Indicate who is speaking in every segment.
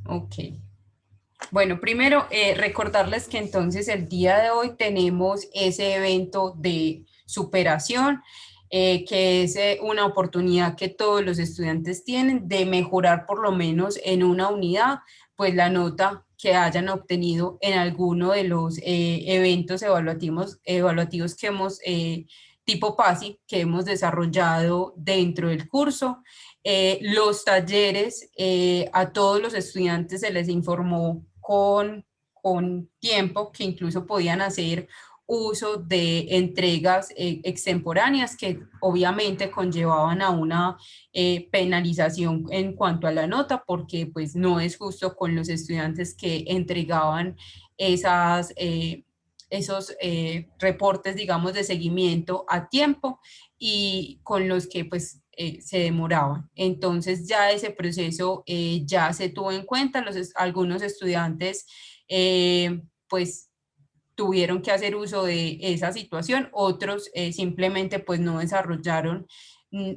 Speaker 1: Ok. Bueno, primero recordarles que entonces el día de hoy tenemos ese evento de superación, que es una oportunidad que todos los estudiantes tienen de mejorar por lo menos en una unidad, pues la nota que hayan obtenido en alguno de los eventos evaluativos que hemos, tipo PASI, que hemos desarrollado dentro del curso. Los talleres, a todos los estudiantes se les informó con tiempo que incluso podían hacer uso de entregas extemporáneas que obviamente conllevaban a una penalización en cuanto a la nota, porque pues no es justo con los estudiantes que entregaban esos reportes, digamos, de seguimiento a tiempo y con los que pues se demoraban. Entonces ya ese proceso ya se tuvo en cuenta, algunos estudiantes pues tuvieron que hacer uso de esa situación, otros simplemente pues no desarrollaron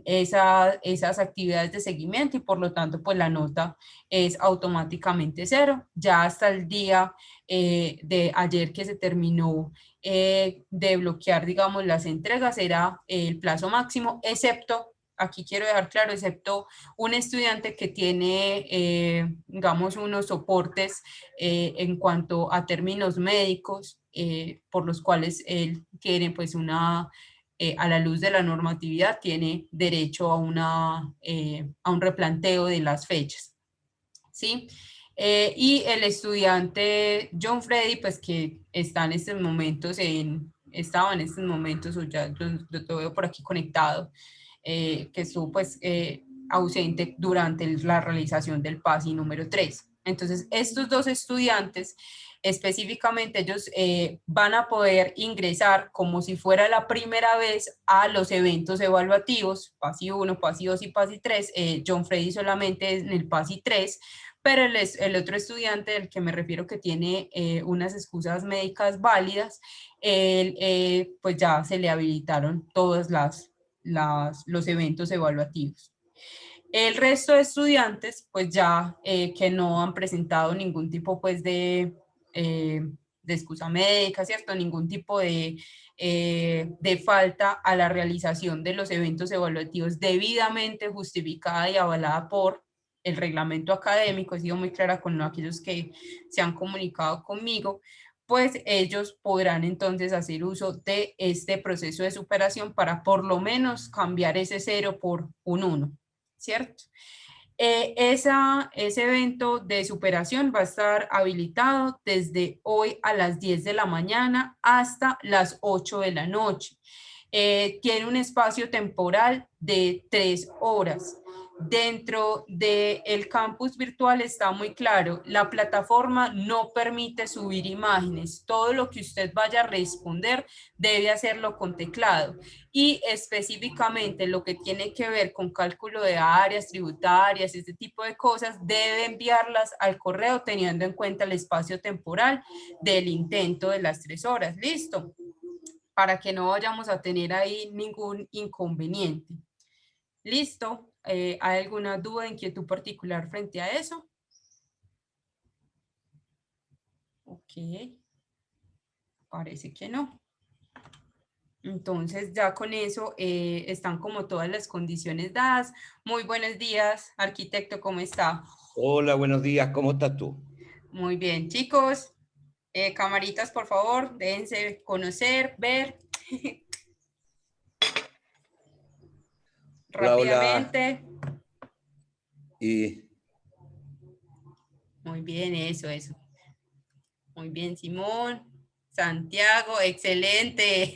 Speaker 1: esas actividades de seguimiento y por lo tanto pues la nota es automáticamente cero. Ya hasta el día de ayer que se terminó de bloquear, digamos, las entregas, era el plazo máximo, excepto, aquí quiero dejar claro, excepto un estudiante que tiene, digamos, unos soportes en cuanto a términos médicos, por los cuales él quiere, pues, a la luz de la normatividad, tiene derecho a un replanteo de las fechas, ¿sí? Y el estudiante John Freddy, pues que está en estos momentos estaba en estos momentos, o ya lo veo por aquí conectado, que estuvo pues ausente durante la realización del PASI número 3. Entonces, estos dos estudiantes, específicamente, ellos van a poder ingresar como si fuera la primera vez a los eventos evaluativos, PASI 1, PASI 2 y PASI 3. John Freddy solamente en el PASI 3, pero el otro estudiante del que me refiero que tiene unas excusas médicas válidas, pues ya se le habilitaron todos los eventos evaluativos. El resto de estudiantes, pues ya que no han presentado ningún tipo pues de excusa médica, ¿cierto? Ningún tipo de falta a la realización de los eventos evaluativos debidamente justificada y avalada por el reglamento académico. He sido muy clara con aquellos que se han comunicado conmigo, pues ellos podrán entonces hacer uso de este proceso de superación para por lo menos cambiar ese 0 por un 1. ¿Cierto? Ese evento de superación va a estar habilitado desde hoy a las 10 de la mañana hasta las 8 de la noche. Tiene un espacio temporal de 3 horas. Dentro del campus virtual está muy claro, la plataforma no permite subir imágenes. Todo lo que usted vaya a responder debe hacerlo con teclado. Y específicamente lo que tiene que ver con cálculo de áreas tributarias, este tipo de cosas, debe enviarlas al correo teniendo en cuenta el espacio temporal del intento de las 3 horas. ¿Listo? Para que no vayamos a tener ahí ningún inconveniente. ¿Listo? ¿Hay alguna duda, inquietud particular frente a eso? Ok, parece que no. Entonces ya con eso están como todas las condiciones dadas. Muy buenos días, arquitecto, ¿cómo está?
Speaker 2: Hola, buenos días, ¿cómo estás tú?
Speaker 1: Muy bien, chicos. Camaritas, por favor, déjense conocer, ver
Speaker 2: Hola, hola.
Speaker 1: rápidamente.
Speaker 2: Y
Speaker 1: Muy bien, eso. Muy bien, Simón. Santiago, excelente.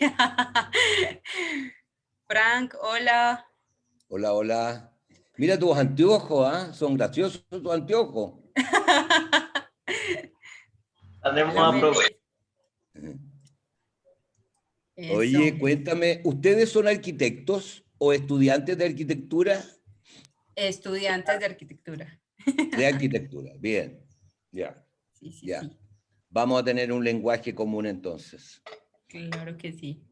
Speaker 1: Frank, hola.
Speaker 2: hola, hola. Mira tus anteojos, ¿ah? Son graciosos tus anteojos.
Speaker 1: Hola,
Speaker 3: Andemos a probar.
Speaker 1: Melis.
Speaker 2: Oye,
Speaker 1: Eso.
Speaker 2: cuéntame, ¿ustedes son arquitectos o estudiantes de arquitectura?
Speaker 1: Estudiantes de arquitectura.
Speaker 2: De arquitectura, bien, ya,
Speaker 1: Sí, sí,
Speaker 2: ya.
Speaker 1: sí.
Speaker 2: Vamos a tener un lenguaje común entonces.
Speaker 1: Claro que sí.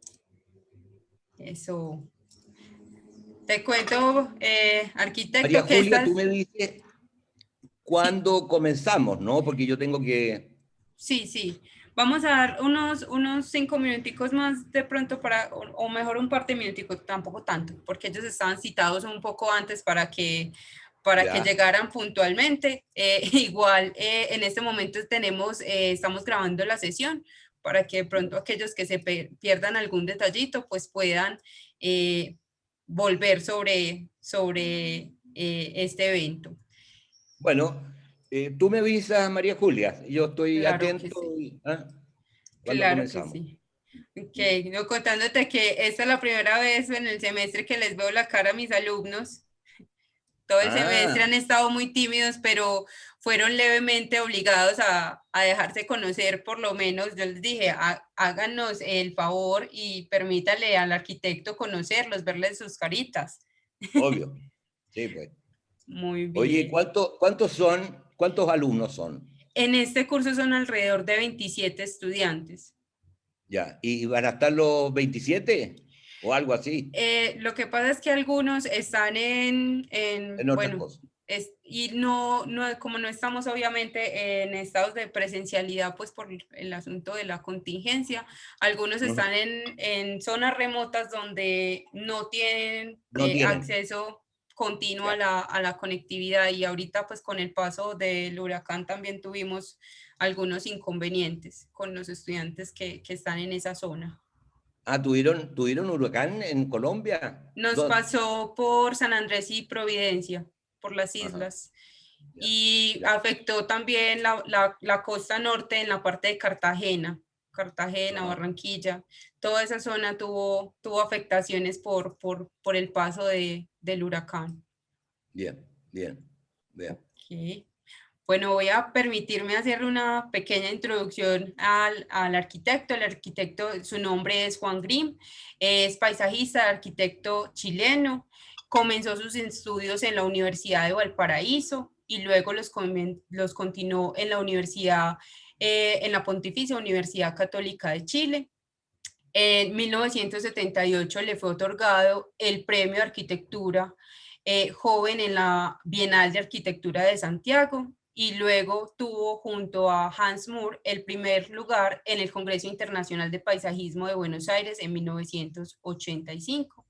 Speaker 1: Eso. Te cuento,
Speaker 2: María
Speaker 1: arquitecto, que
Speaker 2: Julia, tú
Speaker 1: estas...
Speaker 2: me dices, cuándo comenzamos, ¿no? Porque yo tengo que...
Speaker 1: Sí, sí. Vamos a dar unos 5 minuticos más de pronto o mejor un par de minuticos, tampoco tanto, porque ellos estaban citados un poco antes para que
Speaker 2: Ya.
Speaker 1: llegaran puntualmente. Igual, en este momento estamos grabando la sesión para que de pronto aquellos que se pierdan algún detallito, pues puedan eh, volver sobre este evento.
Speaker 2: Bueno, tú me avisas, María Julia, yo estoy
Speaker 1: Claro que
Speaker 2: atento.
Speaker 1: sí.
Speaker 2: ¿Ah? ¿Cuándo
Speaker 1: Claro que
Speaker 2: comenzamos?
Speaker 1: sí. Ok, no, contándote que esta es la primera vez en el semestre que les veo la cara a mis alumnos. Todo el semestre
Speaker 2: Ah,
Speaker 1: han estado muy tímidos, pero fueron levemente obligados a dejarse conocer, por lo menos. Yo les dije, háganos el favor y permítale al arquitecto conocerlos, verles sus caritas.
Speaker 2: obvio. Sí, pues.
Speaker 1: Muy
Speaker 2: Oye,
Speaker 1: bien.
Speaker 2: ¿cuántos alumnos son?
Speaker 1: En este curso son alrededor de 27 estudiantes.
Speaker 2: Ya, ¿y van a estar los 27 o algo así?
Speaker 1: Lo que pasa es que algunos están
Speaker 2: En otras
Speaker 1: bueno,
Speaker 2: cosas.
Speaker 1: y como no estamos obviamente en estados de presencialidad, pues por el asunto de la contingencia, algunos
Speaker 2: Ujú.
Speaker 1: están en zonas remotas donde no tienen
Speaker 2: No tienen.
Speaker 1: acceso continuo a
Speaker 2: Ya.
Speaker 1: la conectividad, y ahorita pues con el paso del huracán también tuvimos algunos inconvenientes con los estudiantes que están en esa zona.
Speaker 2: Ah, ¿tuvieron huracán en Colombia?
Speaker 1: Nos pasó por San Andrés y Providencia, por las
Speaker 2: Ajá,
Speaker 1: islas,
Speaker 2: ya,
Speaker 1: y
Speaker 2: ya.
Speaker 1: afectó también la costa norte en la parte de Cartagena,
Speaker 2: Ajá.
Speaker 1: Barranquilla. Toda esa zona tuvo afectaciones por el paso del huracán.
Speaker 2: Bien, bien, bien.
Speaker 1: Ok. Bueno, voy a permitirme hacer una pequeña introducción al arquitecto. El arquitecto, su nombre es Juan Grimm, es paisajista, arquitecto chileno. Comenzó sus estudios en la Universidad de Valparaíso y luego los continuó en la Universidad, en la Pontificia Universidad Católica de Chile. En 1978 le fue otorgado el Premio de Arquitectura Joven en la Bienal de Arquitectura de Santiago, y luego tuvo junto a Hans Moore el primer lugar en el Congreso Internacional de Paisajismo de Buenos Aires en 1985.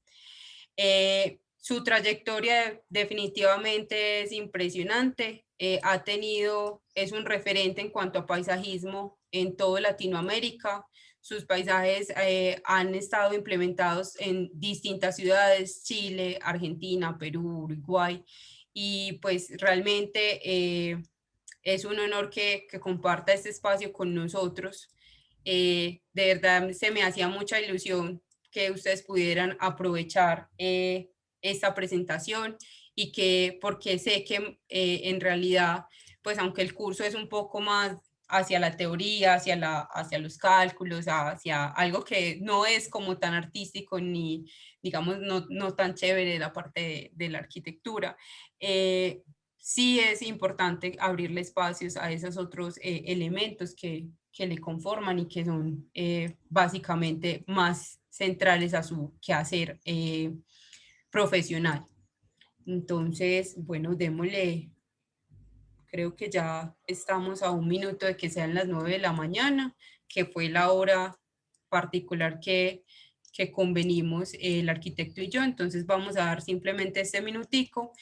Speaker 1: Su trayectoria definitivamente es impresionante. Es un referente en cuanto a paisajismo en toda Latinoamérica. Sus paisajes han estado implementados en distintas ciudades: Chile, Argentina, Perú, Uruguay, y pues realmente es un honor que comparta este espacio con nosotros. De verdad se me hacía mucha ilusión que ustedes pudieran aprovechar esta presentación, porque sé que en realidad, pues aunque el curso es un poco más hacia la teoría, hacia los cálculos, hacia algo que no es como tan artístico ni, digamos, no tan chévere la parte de la arquitectura, sí es importante abrirle espacios a esos otros elementos que le conforman y que son básicamente más centrales a su quehacer profesional. Entonces, bueno, démosle, creo que ya estamos a un minuto de que sean las 9 de la mañana, que fue la hora particular que convenimos el arquitecto y yo. Entonces vamos a dar simplemente este minutico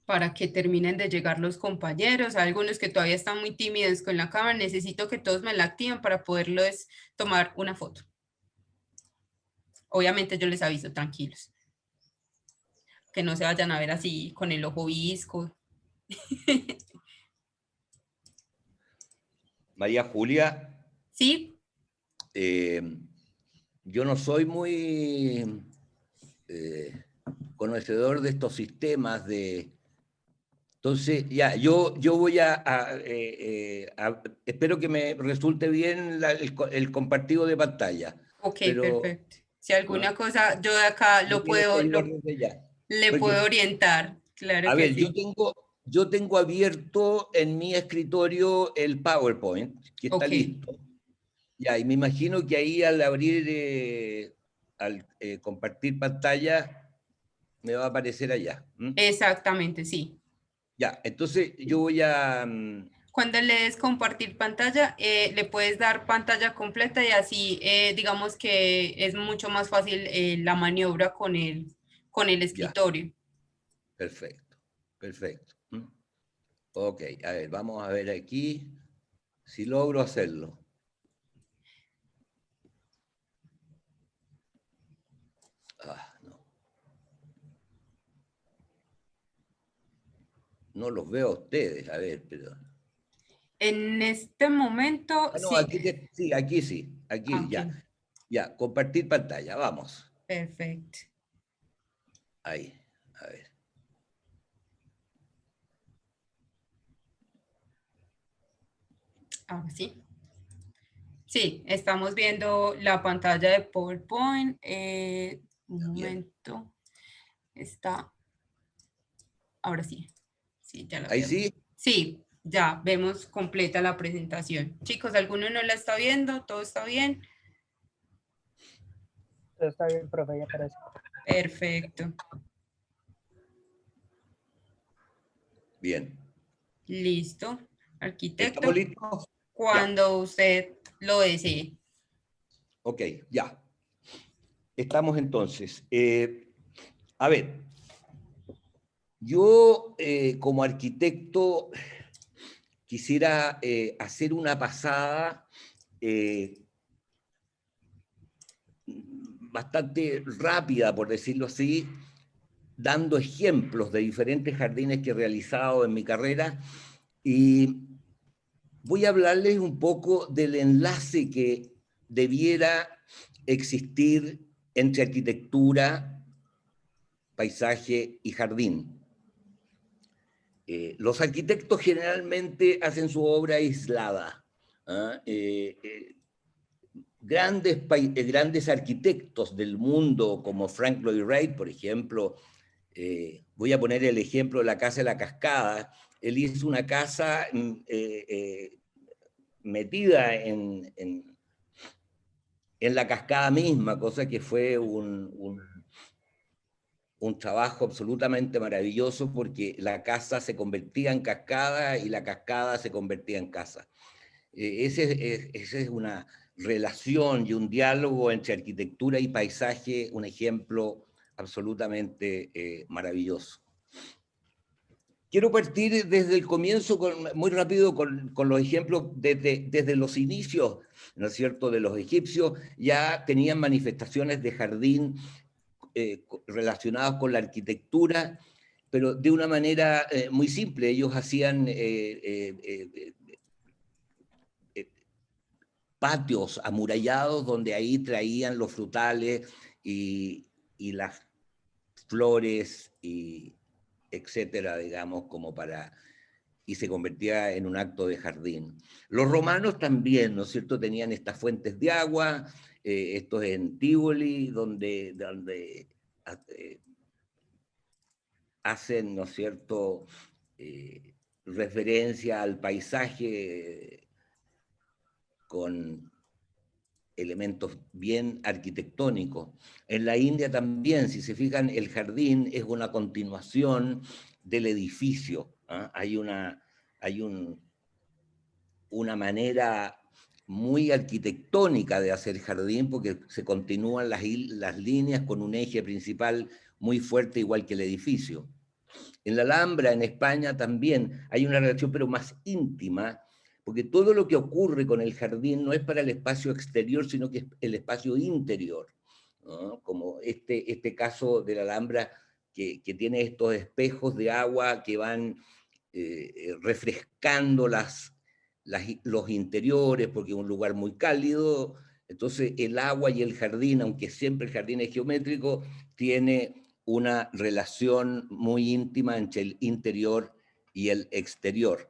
Speaker 1: para que terminen de llegar los compañeros. Hay algunos que todavía están muy tímidos con la cámara. Necesito que todos me la activen para poderles tomar una foto. Obviamente yo les aviso, tranquilos, que no se vayan a ver así con el ojo visco.
Speaker 2: María Julia,
Speaker 1: ¿Sí?
Speaker 2: eh, yo no soy muy conocedor de estos sistemas de... Entonces, ya, yo voy espero que me resulte bien el compartido de pantalla,
Speaker 1: Ok,
Speaker 2: pero
Speaker 1: perfecto. Si alguna
Speaker 2: ¿no?
Speaker 1: cosa yo de acá
Speaker 2: Me tienes que ayudar desde ya.
Speaker 1: le
Speaker 2: Porque,
Speaker 1: puedo orientar. Claro
Speaker 2: a
Speaker 1: que
Speaker 2: ver,
Speaker 1: sí.
Speaker 2: yo tengo abierto en mi escritorio el PowerPoint, que está
Speaker 1: Ok,
Speaker 2: listo. Ya, y me imagino que ahí al abrir, compartir pantalla, me va a aparecer allá. ¿M?
Speaker 1: exactamente, sí.
Speaker 2: Ya, entonces yo voy a...
Speaker 1: Cuando le des compartir pantalla, le puedes dar pantalla completa y así digamos que es mucho más fácil la maniobra con el
Speaker 2: ya,
Speaker 1: escritorio.
Speaker 2: perfecto, perfecto. Ok, a ver, vamos a ver aquí si logro hacerlo. Ah, no. No los veo a ustedes, a ver, pero...
Speaker 1: En este momento,
Speaker 2: Ah, no,
Speaker 1: sí.
Speaker 2: aquí sí, aquí sí,
Speaker 1: Ah,
Speaker 2: aquí ya.
Speaker 1: ok,
Speaker 2: Ya, compartir pantalla, vamos.
Speaker 1: perfecto.
Speaker 2: Ahí, a ver.
Speaker 1: Ahora sí. Sí, estamos viendo la pantalla de PowerPoint. Un
Speaker 2: Bien.
Speaker 1: momento. Está. Ahora sí. Sí, ya la
Speaker 2: Ahí
Speaker 1: veo.
Speaker 2: sí.
Speaker 1: Sí, ya vemos completa la presentación. Chicos, ¿alguno no la está viendo? ¿Todo está bien?
Speaker 3: Todo está bien, profe, ya parece.
Speaker 1: Perfecto.
Speaker 2: Bien.
Speaker 1: Listo.
Speaker 2: ¿Estamos
Speaker 1: Arquitecto,
Speaker 2: listos? Ya.
Speaker 1: cuando usted lo desee.
Speaker 2: Ok, ya. Estamos entonces. A ver, yo como arquitecto quisiera hacer una pasada bastante rápida, por decirlo así, dando ejemplos de diferentes jardines que he realizado en mi carrera y voy a hablarles un poco del enlace que debiera existir entre arquitectura, paisaje y jardín. Los arquitectos generalmente hacen su obra aislada. ¿Ah? Grandes arquitectos del mundo como Frank Lloyd Wright, por ejemplo, voy a poner el ejemplo de la Casa de la Cascada. Él hizo una casa metida en la cascada misma, cosa que fue un trabajo absolutamente maravilloso porque la casa se convertía en cascada y la cascada se convertía en casa. Esa es una relación y un diálogo entre arquitectura y paisaje, un ejemplo absolutamente maravilloso. Quiero partir desde el comienzo, muy rápido, con los ejemplos desde los inicios, ¿no es cierto?, de los egipcios. Ya tenían manifestaciones de jardín relacionadas con la arquitectura, pero de una manera muy simple. Ellos hacían patios amurallados donde ahí traían los frutales y las flores y etcétera, digamos, como para... y se convertía en un acto de jardín. Los romanos también, ¿no es cierto?, tenían estas fuentes de agua, estos en Tivoli, donde eh, hacen, ¿no es cierto?, referencia al paisaje con elementos bien arquitectónicos. En la India también, si se fijan, el jardín es una continuación del edificio. ¿Ah? Hay una manera muy arquitectónica de hacer jardín porque se continúan las líneas con un eje principal muy fuerte, igual que el edificio. En la Alhambra, en España, también hay una relación, pero más íntima, porque todo lo que ocurre con el jardín no es para el espacio exterior, sino que es el espacio interior, ¿no? Como este caso de la Alhambra, que tiene estos espejos de agua que van refrescando los interiores, porque es un lugar muy cálido. Entonces el agua y el jardín, aunque siempre el jardín es geométrico, tiene una relación muy íntima entre el interior y el exterior.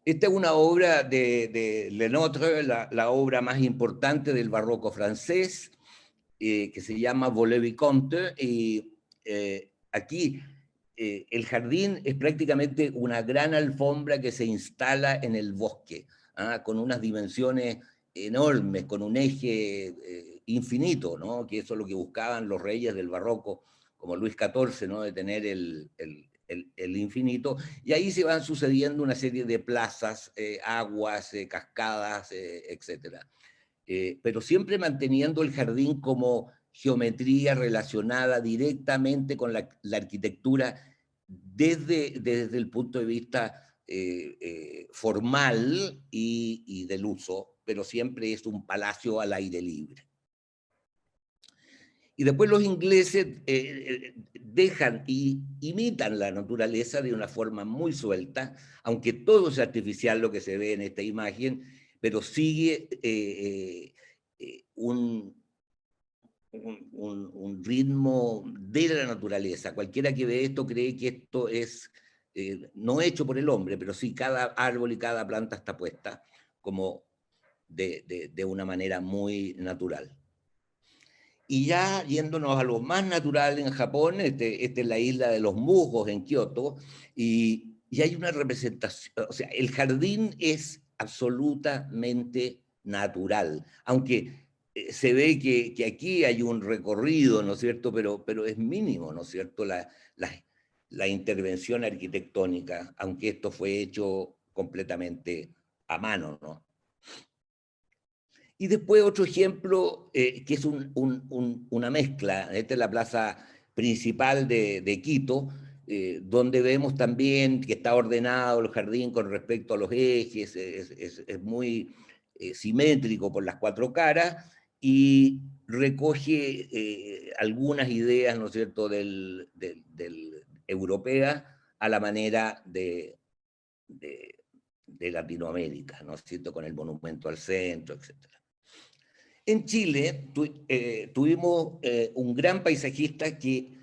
Speaker 2: Esta es una obra de Lenotre, la obra más importante del barroco francés, que se llama Vaux-le-Vicomte, y aquí el jardín es prácticamente una gran alfombra que se instala en el bosque, con unas dimensiones enormes, con un eje infinito, ¿no? Que eso es lo que buscaban los reyes del barroco, como Luis XIV, ¿no? De tener el infinito, y ahí se van sucediendo una serie de plazas, aguas, cascadas, etc. Pero siempre manteniendo el jardín como geometría relacionada directamente con la arquitectura desde el punto de vista formal y del uso, pero siempre es un palacio al aire libre. Y después los ingleses dejan y imitan la naturaleza de una forma muy suelta, aunque todo es artificial lo que se ve en esta imagen, pero sigue un ritmo de la naturaleza. Cualquiera que ve esto cree que esto es no hecho por el hombre, pero sí cada árbol y cada planta está puesta como de una manera muy natural. Y ya yéndonos a lo más natural en Japón, este es la isla de los musgos en Kioto, y hay una representación, o sea, el jardín es absolutamente natural, aunque se ve que aquí hay un recorrido, ¿no es cierto?, pero es mínimo, ¿no es cierto?, la intervención arquitectónica, aunque esto fue hecho completamente a mano, ¿no? Y después otro ejemplo, que es una mezcla. Esta es la plaza principal de Quito, donde vemos también que está ordenado el jardín con respecto a los ejes, es muy simétrico por las cuatro caras, y recoge algunas ideas, ¿no es cierto?, del europea a la manera de Latinoamérica, ¿no es cierto?, con el monumento al centro, etc. En Chile tuvimos un gran paisajista que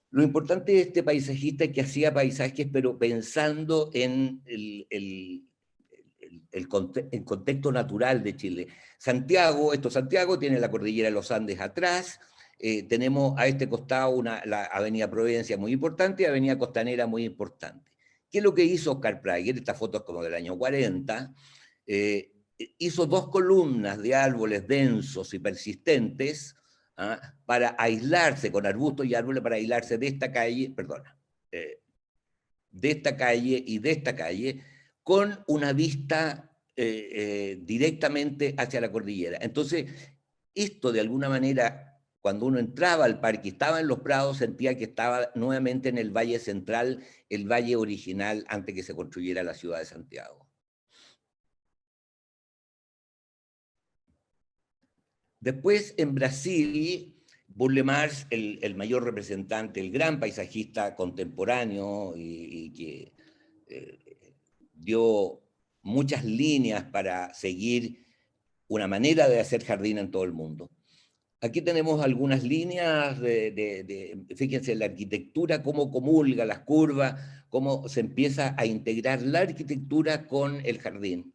Speaker 2: lo importante de este paisajista es que hacía paisajes, pero pensando en el contexto natural de Chile. Santiago tiene la cordillera de los Andes atrás, tenemos a este costado la avenida Providencia muy importante y avenida Costanera muy importante. ¿Qué es lo que hizo Oscar Prager? Esta foto es como del año 40, hizo dos columnas de árboles densos y persistentes, ¿ah?, para aislarse, con arbustos y árboles, para aislarse de esta calle, perdona, de esta calle y de esta calle, con una vista directamente hacia la cordillera. Entonces, esto de alguna manera, cuando uno entraba al parque y estaba en los prados, sentía que estaba nuevamente en el Valle Central, el valle original antes que se construyera la ciudad de Santiago. Después, en Brasil, Burle Marx, el mayor representante, el gran paisajista contemporáneo y que dio muchas líneas para seguir una manera de hacer jardín en todo el mundo. Aquí tenemos algunas líneas fíjense, la arquitectura, cómo comulga las curvas, cómo se empieza a integrar la arquitectura con el jardín.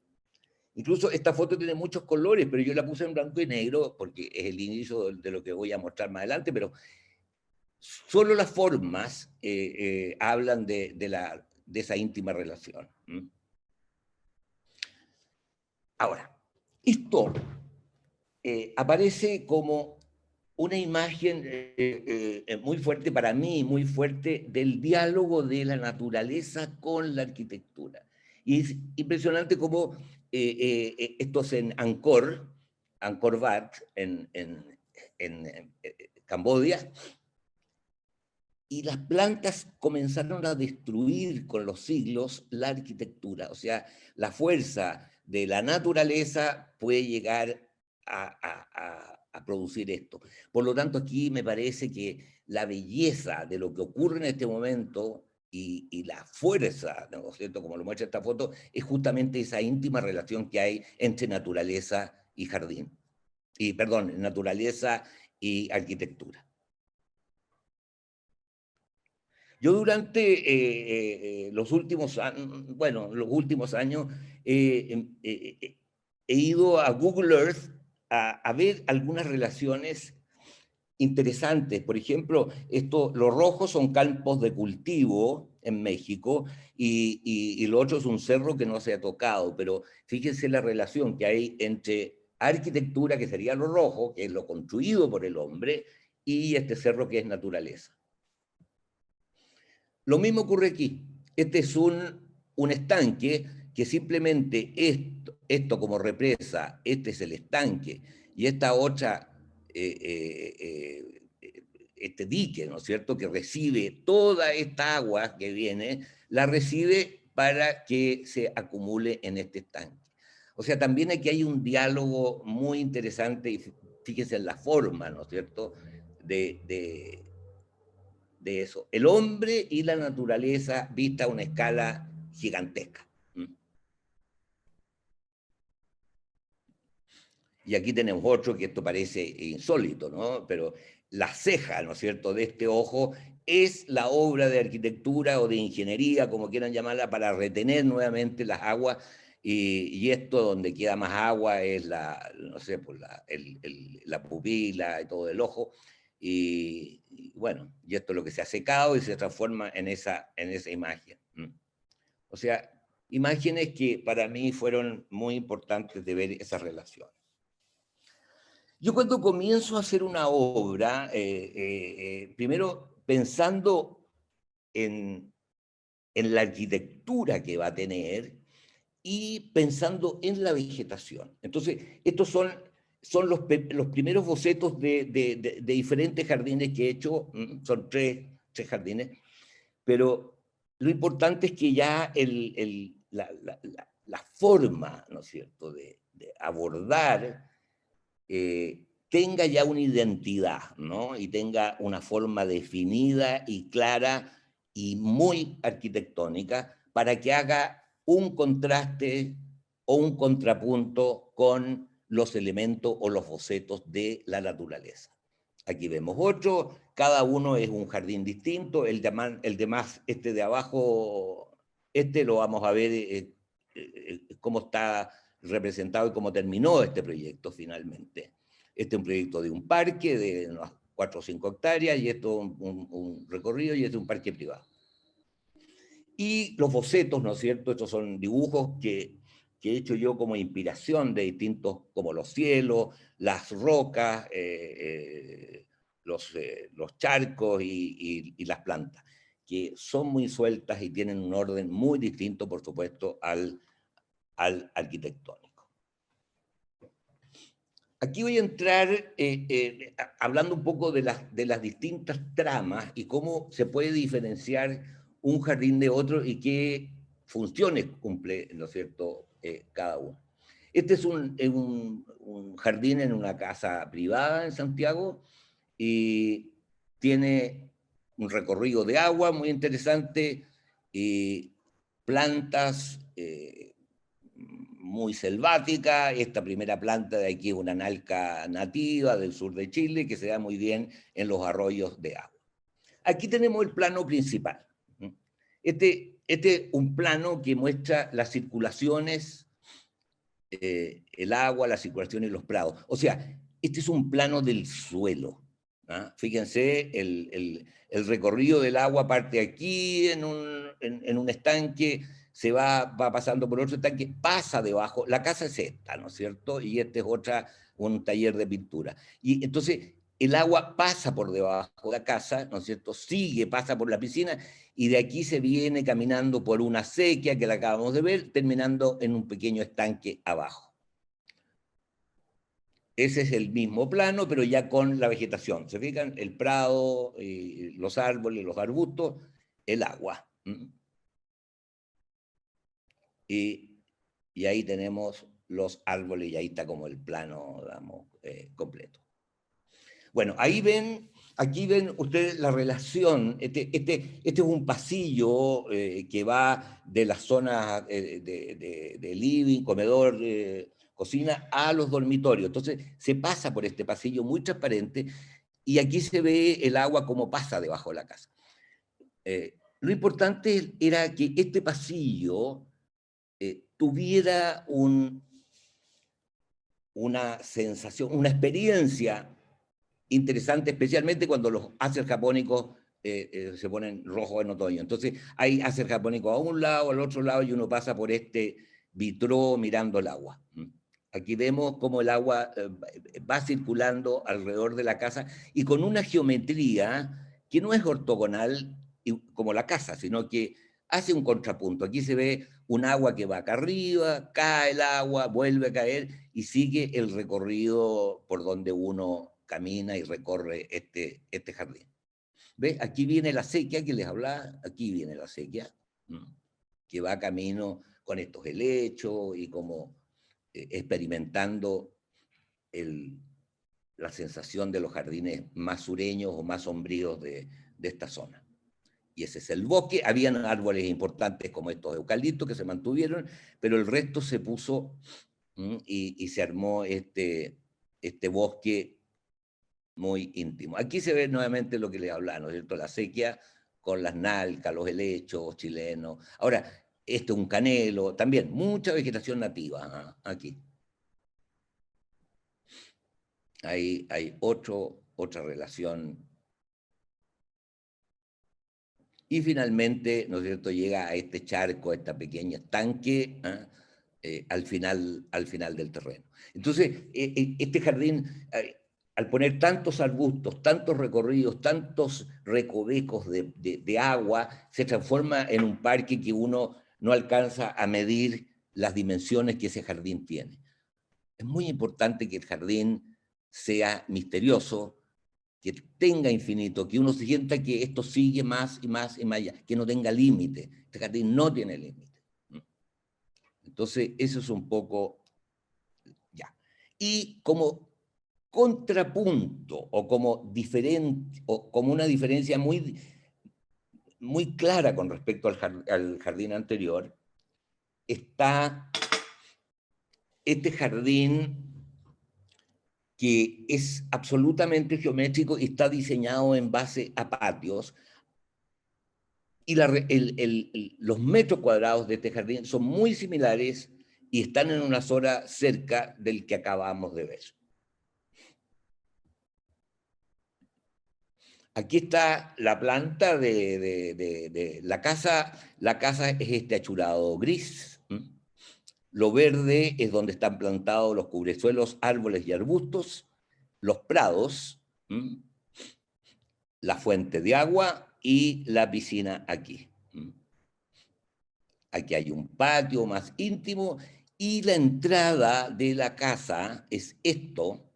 Speaker 2: Incluso esta foto tiene muchos colores, pero yo la puse en blanco y negro porque es el inicio de lo que voy a mostrar más adelante, pero solo las formas hablan de esa íntima relación. Ahora, esto aparece como una imagen muy fuerte para mí, muy fuerte del diálogo de la naturaleza con la arquitectura. Y es impresionante cómo esto es en Angkor Wat, en Camboya, y las plantas comenzaron a destruir con los siglos la arquitectura. O sea, la fuerza de la naturaleza puede llegar a producir esto. Por lo tanto, aquí me parece que la belleza de lo que ocurre en este momento y la fuerza, ¿no es cierto?, como lo muestra esta foto, es justamente esa íntima relación que hay entre naturaleza y jardín. Y, perdón, naturaleza y arquitectura. Yo durante los últimos años he ido a Google Earth a ver algunas relaciones interesantes. Por ejemplo, los rojos son campos de cultivo en México y lo otro es un cerro que no se ha tocado, pero fíjense la relación que hay entre arquitectura, que sería lo rojo, que es lo construido por el hombre, y este cerro que es naturaleza. Lo mismo ocurre aquí. Este es un estanque que simplemente esto como represa, este es el estanque, y esta otra, este dique, ¿no es cierto?, que recibe toda esta agua que viene, la recibe para que se acumule en este estanque. O sea, también aquí hay un diálogo muy interesante, y fíjense en la forma, ¿no es cierto?, de eso. El hombre y la naturaleza vista a una escala gigantesca. Y aquí tenemos otro que esto parece insólito, ¿no? Pero la ceja, ¿no es cierto?, de este ojo es la obra de arquitectura o de ingeniería, como quieran llamarla, para retener nuevamente las aguas, y esto donde queda más agua es la, no sé, pues la pupila y todo el ojo, y bueno, y esto es lo que se ha secado y se transforma en esa imagen. O sea, imágenes que para mí fueron muy importantes de ver esa relación. Yo cuando comienzo a hacer una obra, primero pensando en, la arquitectura que va a tener y pensando en la vegetación. Entonces, estos son los primeros bocetos de diferentes jardines que he hecho, son tres jardines, pero lo importante es que ya la forma, ¿no es cierto?, de abordar tenga ya una identidad, ¿no? Y tenga una forma definida y clara y muy arquitectónica para que haga un contraste o un contrapunto con los elementos o los bocetos de la naturaleza. Aquí vemos otro, cada uno es un jardín distinto, el de más, este de abajo, este lo vamos a ver cómo está representado y cómo terminó este proyecto finalmente. Este es un proyecto de un parque de unas 4 o 5 hectáreas, y esto es un recorrido, y este es un parque privado. Y los bocetos, ¿no es cierto? Estos son dibujos que he hecho yo como inspiración de distintos, como los cielos, las rocas, los charcos y las plantas, que son muy sueltas y tienen un orden muy distinto, por supuesto, al arquitectónico. Aquí voy a entrar hablando un poco de las distintas tramas y cómo se puede diferenciar un jardín de otro y qué funciones cumple, ¿no es cierto?, cada uno. Este es un jardín en una casa privada en Santiago, y tiene un recorrido de agua muy interesante, y plantas muy selvática. Esta primera planta de aquí es una nalca nativa del sur de Chile que se da muy bien en los arroyos de agua. Aquí tenemos el plano principal. Este es un plano que muestra las circulaciones, el agua, la circulación y los prados. O sea, este es un plano del suelo. Fíjense, el recorrido del agua parte aquí en un estanque, se va pasando por otro estanque, pasa debajo. La casa es esta, ¿no es cierto? Y este es un taller de pintura. Y entonces el agua pasa por debajo de la casa, ¿no es cierto? Sigue, pasa por la piscina, y de aquí se viene caminando por una acequia que la acabamos de ver, terminando en un pequeño estanque abajo. Ese es el mismo plano, pero ya con la vegetación. ¿Se fijan? El prado, los árboles, los arbustos, el agua. Y ahí tenemos los árboles, y ahí está como el plano, digamos, completo. Bueno, ahí ven, aquí ven ustedes la relación. Este es un pasillo que va de las zonas de living, comedor, cocina, a los dormitorios. Entonces se pasa por este pasillo muy transparente, y aquí se ve el agua como pasa debajo de la casa. Lo importante era que este pasillo tuviera una sensación, una experiencia interesante, especialmente cuando los ácidos japónicos se ponen rojos en otoño. Entonces hay ácidos japónicos a un lado, al otro lado, y uno pasa por este vitró mirando el agua. Aquí vemos cómo el agua va circulando alrededor de la casa, y con una geometría que no es ortogonal, como la casa, sino que hace un contrapunto. Aquí se ve un agua que va acá arriba, cae el agua, vuelve a caer y sigue el recorrido por donde uno camina y recorre este jardín. ¿Ves? Aquí viene la acequia que les hablaba, aquí viene la acequia, que va camino con estos helechos y como experimentando la sensación de los jardines más sureños o más sombríos de esta zona. Y ese es el bosque. Habían árboles importantes como estos eucaliptos que se mantuvieron, pero el resto se puso y se armó este bosque muy íntimo. Aquí se ve nuevamente lo que les hablaba, ¿no es cierto? La acequia con las nalcas, los helechos chilenos. Ahora, este es un canelo, también mucha vegetación nativa aquí. Hay otra relación. Y finalmente, ¿no es cierto?, llega a este charco, a esta pequeña estanque, al final del terreno. Entonces, este jardín, al poner tantos arbustos, tantos recorridos, tantos recovecos de agua, se transforma en un parque que uno no alcanza a medir las dimensiones que ese jardín tiene. Es muy importante que el jardín sea misterioso, que tenga infinito, que uno sienta que esto sigue más y más y más allá, que no tenga límite. Este jardín no tiene límite. Entonces, eso es un poco ya. Y como contrapunto o como diferente o como una diferencia muy, muy clara con respecto al jardín anterior, está este jardín que es absolutamente geométrico y está diseñado en base a patios, y los metros cuadrados de este jardín son muy similares y están en una zona cerca del que acabamos de ver. Aquí está la planta de la casa. La casa es este achurado gris. Lo verde es donde están plantados los cubresuelos, árboles y arbustos, los prados, la fuente de agua y la piscina aquí. Aquí hay un patio más íntimo y la entrada de la casa es esto,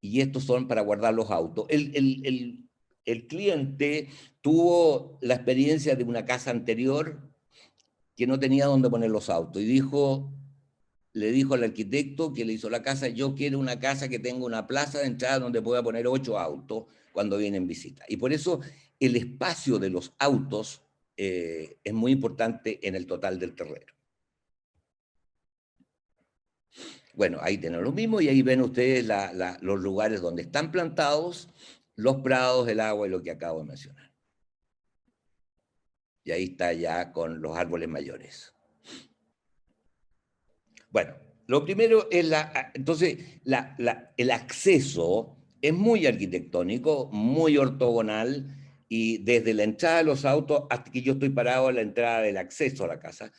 Speaker 2: y estos son para guardar los autos. El cliente tuvo la experiencia de una casa anterior que no tenía dónde poner los autos y le dijo al arquitecto que le hizo la casa: yo quiero una casa que tenga una plaza de entrada donde pueda poner 8 autos cuando vienen visita. Y por eso el espacio de los autos es muy importante en el total del terreno. Bueno, ahí tienen lo mismo y ahí ven ustedes los lugares donde están plantados, los prados, el agua y lo que acabo de mencionar. Y ahí está ya con los árboles mayores. Bueno, lo primero es entonces el acceso es muy arquitectónico, muy ortogonal, y desde la entrada de los autos hasta que yo estoy parado a la entrada del acceso a la casa.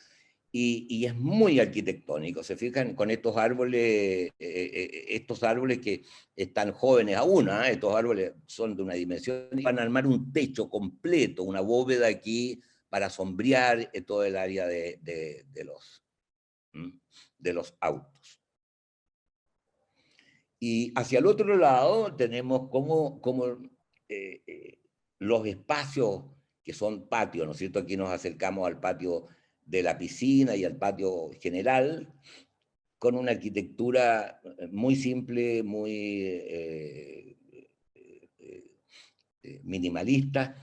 Speaker 2: Y es muy arquitectónico. Se fijan con estos árboles que están jóvenes aún, estos árboles son de una dimensión, van a armar un techo completo, una bóveda aquí para sombrear todo el área de los autos. Y hacia el otro lado tenemos como los espacios que son patios, ¿no es cierto? Aquí nos acercamos al patio de la piscina y al patio general, con una arquitectura muy simple, muy minimalista,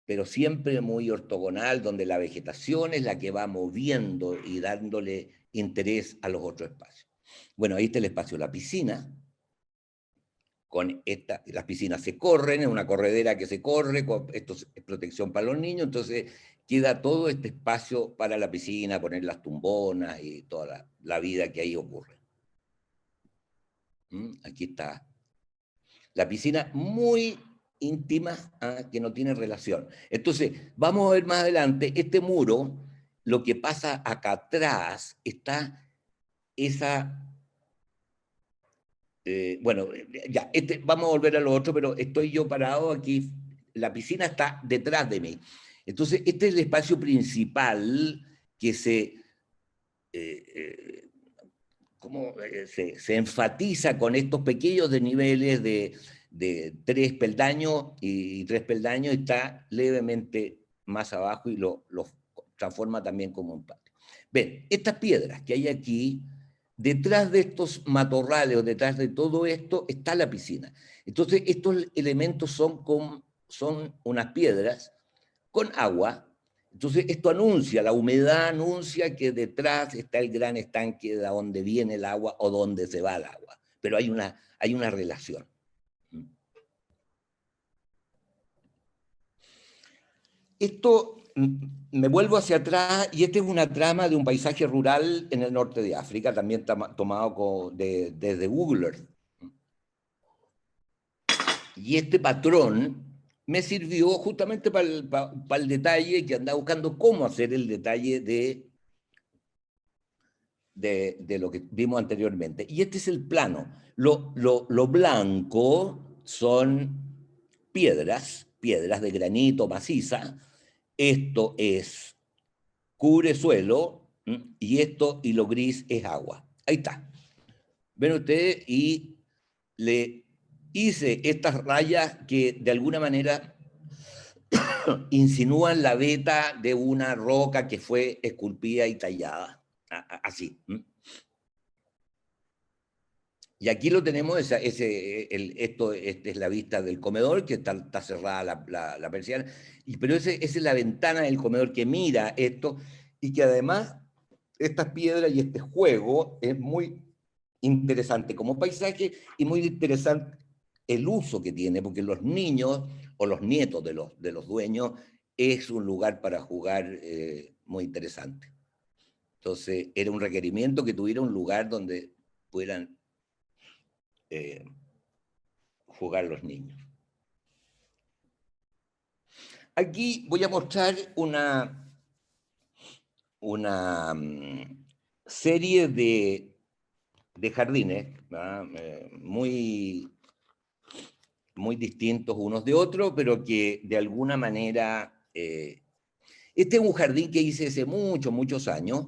Speaker 2: pero siempre muy ortogonal, donde la vegetación es la que va moviendo y dándole interés a los otros espacios. Bueno, ahí está el espacio de la piscina. Las piscinas se corren, es una corredera que se corre, esto es protección para los niños, entonces queda todo este espacio para la piscina, poner las tumbonas y toda la vida que ahí ocurre. Aquí está la piscina, muy íntima, que no tiene relación. Entonces, vamos a ver más adelante, este muro, lo que pasa acá atrás, está esa... bueno, ya, vamos a volver a lo otro, pero estoy yo parado aquí la piscina está detrás de mí. Entonces, este es el espacio principal que se enfatiza con estos pequeños desniveles de 3 peldaños y 3 peldaños, y está levemente más abajo y lo transforma también como un patio. Ven, estas piedras que hay aquí, detrás de estos matorrales o detrás de todo esto está la piscina. Entonces estos elementos son unas piedras con agua. Entonces esto anuncia, la humedad anuncia que detrás está el gran estanque de donde viene el agua o donde se va el agua. Pero hay una relación. Esto, me vuelvo hacia atrás, y esta es una trama de un paisaje rural en el norte de África, también tomado desde Google Earth. Y este patrón me sirvió justamente para el detalle, que andaba buscando cómo hacer el detalle de lo que vimos anteriormente. Y este es el plano. Lo blanco son piedras de granito maciza. Esto es cubre suelo, y lo gris es agua. Ahí está. Ven ustedes, y le hice estas rayas que de alguna manera insinúan la veta de una roca que fue esculpida y tallada. Así. Y aquí lo tenemos, esta es la vista del comedor, que está cerrada la persiana, pero esa es la ventana del comedor que mira esto, y que además estas piedras y este juego es muy interesante como paisaje, y muy interesante el uso que tiene, porque los niños o los nietos de los dueños es un lugar para jugar muy interesante. Entonces era un requerimiento que tuviera un lugar donde pudieran jugar los niños. Aquí voy a mostrar una serie de jardines, muy distintos unos de otros, pero que de alguna manera... este es un jardín que hice hace muchos años,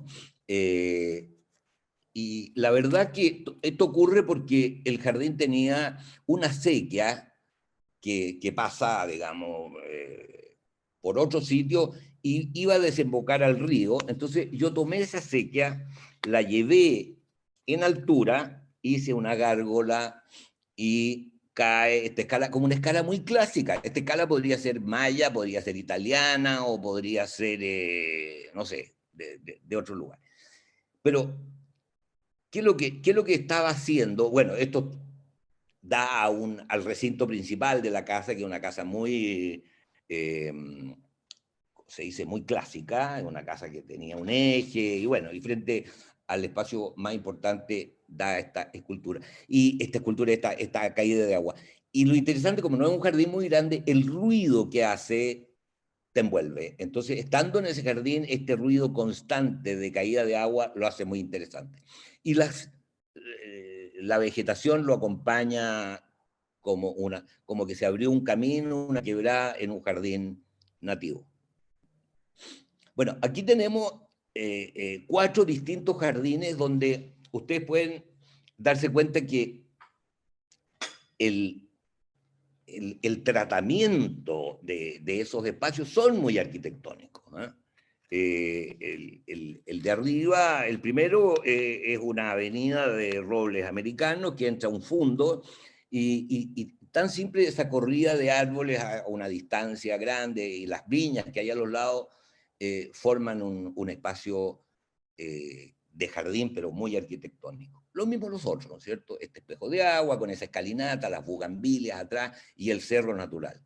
Speaker 2: y la verdad que esto ocurre porque el jardín tenía una sequía que pasa, digamos, por otro sitio, y iba a desembocar al río. Entonces yo tomé esa sequía, la llevé en altura, hice una gárgola, y cae esta escala, como una escala muy clásica. Esta escala podría ser maya, podría ser italiana, o podría ser, no sé, de otro lugar. Pero, ¿qué es lo que estaba haciendo? Bueno, esto da al recinto principal de la casa, que es una casa muy, se dice, muy clásica, es una casa que tenía un eje, y bueno, y frente al espacio más importante da esta escultura, esta caída de agua. Y lo interesante, como no es un jardín muy grande, el ruido que hace te envuelve. Entonces, estando en ese jardín, este ruido constante de caída de agua lo hace muy interesante. Y la vegetación lo acompaña como que se abrió un camino, una quebrada en un jardín nativo. Bueno, aquí tenemos 4 distintos jardines donde ustedes pueden darse cuenta que el tratamiento de esos espacios son muy arquitectónicos. El de arriba, el primero, es una avenida de robles americanos que entra a un fundo, y tan simple esa corrida de árboles a una distancia grande, y las viñas que hay a los lados forman un espacio de jardín, pero muy arquitectónico. Lo mismo los otros, ¿no es cierto? Este espejo de agua con esa escalinata, las bugambilias atrás y el cerro natural.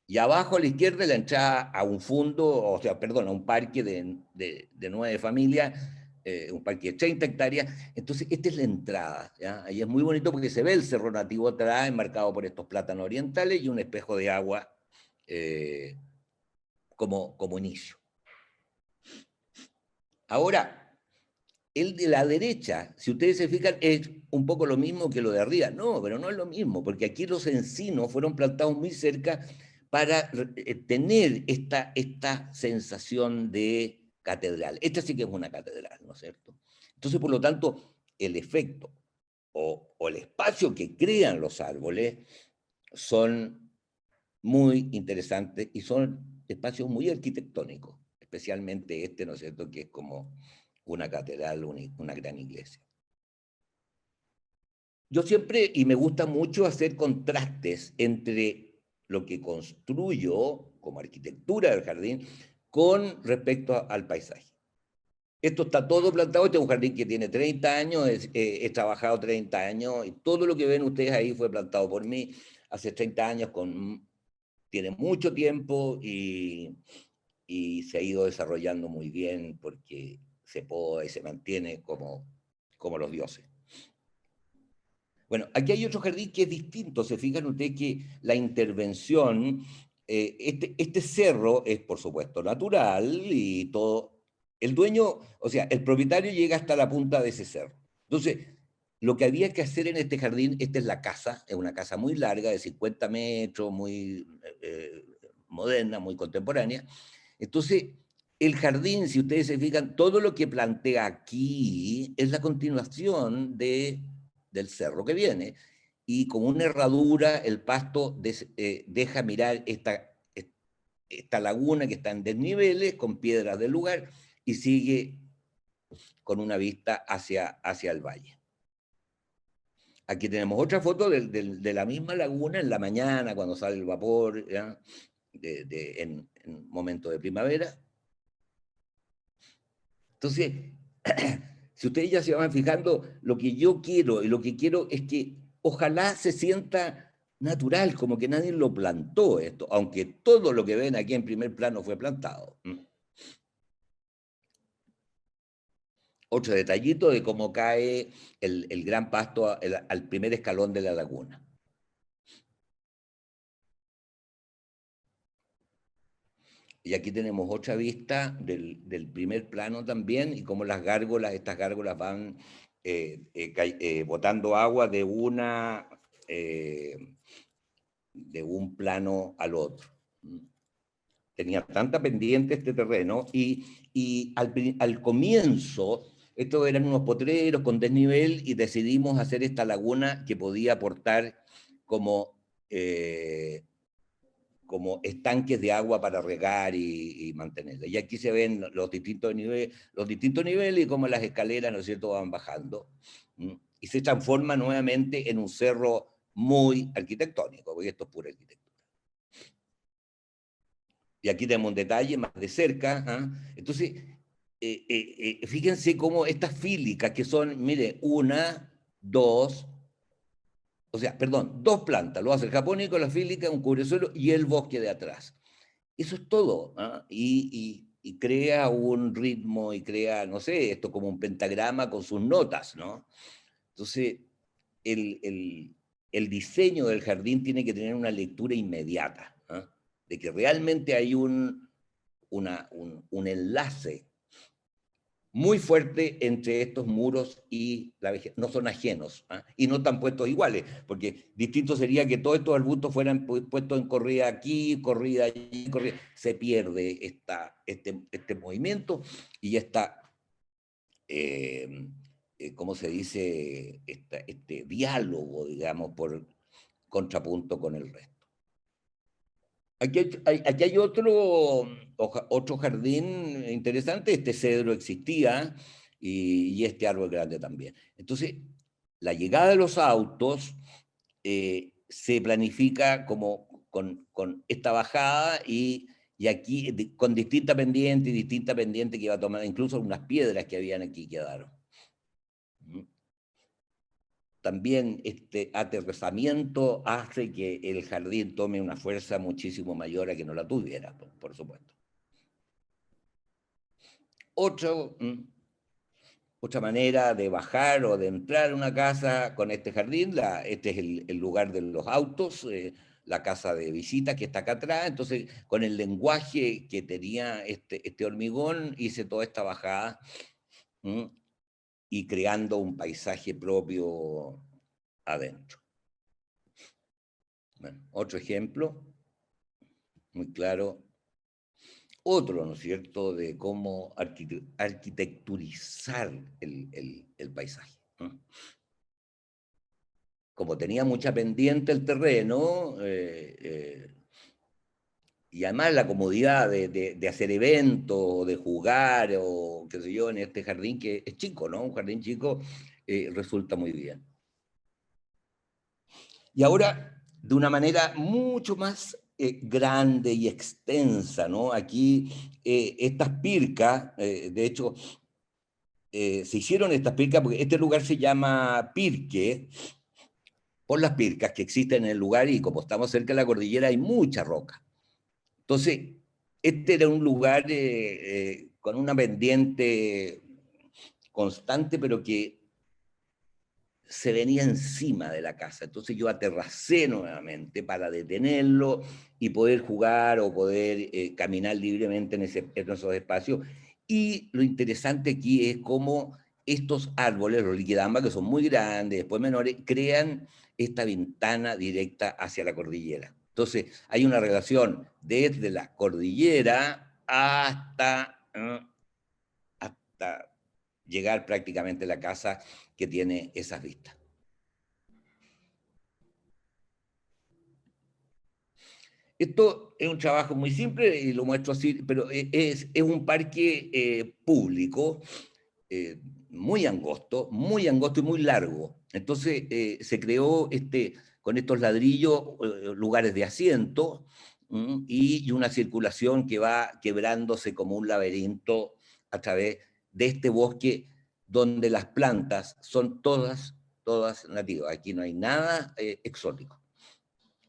Speaker 2: Y abajo a la izquierda la entrada a un fundo, o sea, perdón, a un parque de 9 familias, un parque de 30 hectáreas. Entonces, esta es la entrada, ¿ya? Ahí es muy bonito porque se ve el cerro nativo atrás, enmarcado por estos plátanos orientales, y un espejo de agua como inicio. Ahora, el de la derecha, si ustedes se fijan, es un poco lo mismo que lo de arriba. No, pero no es lo mismo, porque aquí los encinos fueron plantados muy cerca para tener esta sensación de catedral. Esta sí que es una catedral, ¿no es cierto? Entonces, por lo tanto, el efecto o el espacio que crean los árboles son muy interesantes y son espacios muy arquitectónicos, especialmente este, ¿no es cierto?, que es como una catedral, una gran iglesia. Yo siempre, y me gusta mucho hacer contrastes entre lo que construyo como arquitectura del jardín con respecto al paisaje. Esto está todo plantado, este es un jardín que tiene 30 años, he trabajado 30 años, y todo lo que ven ustedes ahí fue plantado por mí hace 30 años, tiene mucho tiempo y se ha ido desarrollando muy bien porque se poda y se mantiene como los dioses. Bueno, aquí hay otro jardín que es distinto. Se fijan ustedes que la intervención, este cerro es por supuesto natural y todo. El dueño, o sea, el propietario llega hasta la punta de ese cerro. Entonces, lo que había que hacer en este jardín, esta es la casa, es una casa muy larga, de 50 metros, muy moderna, muy contemporánea. Entonces, el jardín, si ustedes se fijan, todo lo que plantea aquí es la continuación del cerro que viene, y como una herradura el pasto deja mirar esta laguna que está en desniveles, con piedras del lugar, y sigue con una vista hacia el valle. Aquí tenemos otra foto de la misma laguna en la mañana, cuando sale el vapor, ¿ya? En momento de primavera. Entonces, si ustedes ya se van fijando, lo que yo quiero, y lo que quiero es que ojalá se sienta natural, como que nadie lo plantó esto, aunque todo lo que ven aquí en primer plano fue plantado. Otro detallito de cómo cae el gran pasto al primer escalón de la laguna. Y aquí tenemos otra vista del primer plano también, y cómo estas gárgolas van botando agua de un plano al otro. Tenía tanta pendiente este terreno, y al comienzo, estos eran unos potreros con desnivel, y decidimos hacer esta laguna que podía aportar como estanques de agua para regar y mantenerla. Y aquí se ven los distintos niveles y cómo las escaleras, ¿no es cierto?, van bajando. Y se transforma nuevamente en un cerro muy arquitectónico, porque esto es pura arquitectura. Y aquí tenemos un detalle más de cerca. Entonces, fíjense cómo estas fílicas que son, mire, dos plantas, lo hace el japónico, la fílica, un cubresuelo y el bosque de atrás. Eso es todo, y crea un ritmo, y crea, no sé, esto como un pentagrama con sus notas, ¿no? Entonces, el diseño del jardín tiene que tener una lectura inmediata, de que realmente hay un enlace muy fuerte entre estos muros y la vegetación. No son ajenos, y no están puestos iguales, porque distinto sería que todos estos arbustos fueran puestos en corrida aquí, corrida allí, corrida. Se pierde este movimiento y ¿cómo se dice? Este diálogo, digamos, por contrapunto con el resto. Aquí hay otro jardín interesante. Este cedro existía, y este árbol grande también. Entonces, la llegada de los autos se planifica como con esta bajada, y aquí con distinta pendiente que iba a tomar, incluso unas piedras que habían aquí quedaron. También este aterrizamiento hace que el jardín tome una fuerza muchísimo mayor a que no la tuviera, por supuesto. Otra manera de bajar o de entrar a una casa con este jardín, este es el lugar de los autos, la casa de visita que está acá atrás. Entonces, con el lenguaje que tenía este hormigón, hice toda esta bajada, y creando un paisaje propio adentro. Bueno, otro ejemplo. muy claro. Otro, ¿no es cierto?, de cómo arquitecturizar el paisaje, ¿no? Como tenía mucha pendiente el terreno, y además la comodidad de hacer eventos, de jugar, o qué sé yo, en este jardín que es chico, ¿no? Un jardín chico, resulta muy bien. Y ahora, de una manera mucho más grande y extensa, ¿no? Aquí, estas pircas, de hecho, se hicieron estas pircas porque este lugar se llama Pirque, por las pircas que existen en el lugar, y como estamos cerca de la cordillera hay mucha roca. Entonces, este era un lugar con una pendiente constante, pero que se venía encima de la casa. Entonces yo aterracé nuevamente para detenerlo y poder jugar o poder caminar libremente en esos espacios. Y lo interesante aquí es cómo estos árboles, los liquidambas, que son muy grandes, después menores, crean esta ventana directa hacia la cordillera. Entonces hay una relación desde la cordillera hasta llegar prácticamente a la casa que tiene esas vistas. Esto es un trabajo muy simple y lo muestro así, pero es un parque público, muy angosto y muy largo. Entonces se creó con estos ladrillos lugares de asiento, y una circulación que va quebrándose como un laberinto a través de este bosque donde las plantas son todas nativas. Aquí no hay nada exótico.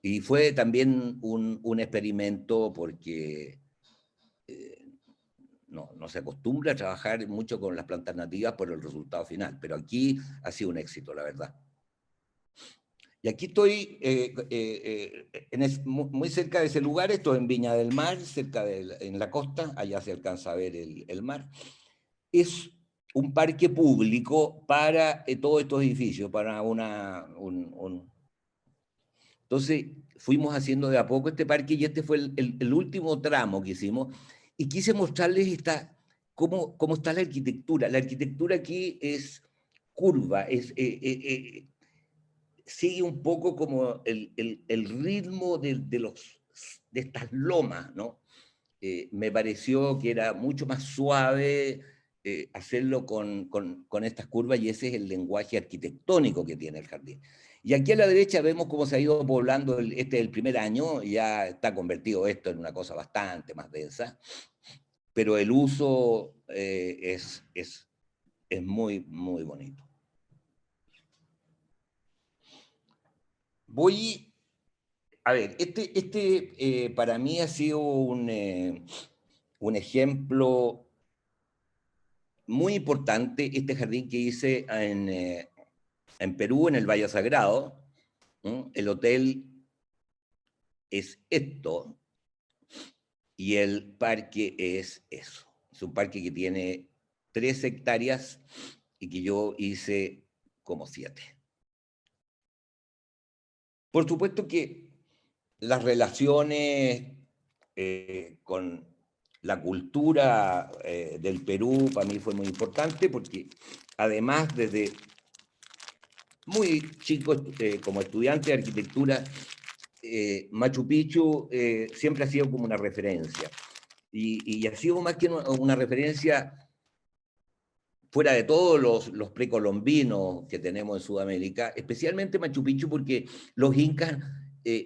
Speaker 2: Y fue también un experimento porque no se acostumbra a trabajar mucho con las plantas nativas por el resultado final, pero aquí ha sido un éxito, la verdad. Y aquí estoy muy cerca de ese lugar, esto en Viña del Mar, en la costa, allá se alcanza a ver el mar. Es un parque público para todos estos edificios, para Entonces fuimos haciendo de a poco este parque, y este fue el último tramo que hicimos, y quise mostrarles cómo está la arquitectura. La arquitectura aquí es curva, sigue un poco como el ritmo de estas lomas, ¿no? Me pareció que era mucho más suave hacerlo con estas curvas, y ese es el lenguaje arquitectónico que tiene el jardín. Y aquí a la derecha vemos cómo se ha ido poblando, este es el primer año, y ya está convertido esto en una cosa bastante más densa, pero el uso es muy, muy bonito. A ver, para mí ha sido un ejemplo muy importante, este jardín que hice en Perú, en el Valle Sagrado. El hotel es esto, y el parque es eso. Es un parque que tiene 3 hectáreas y que yo hice como 7. Por supuesto que las relaciones con la cultura del Perú para mí fue muy importante, porque además desde muy chico, como estudiante de arquitectura, Machu Picchu siempre ha sido como una referencia, y ha sido más que una referencia fuera de todos los precolombinos que tenemos en Sudamérica, especialmente Machu Picchu, porque los incas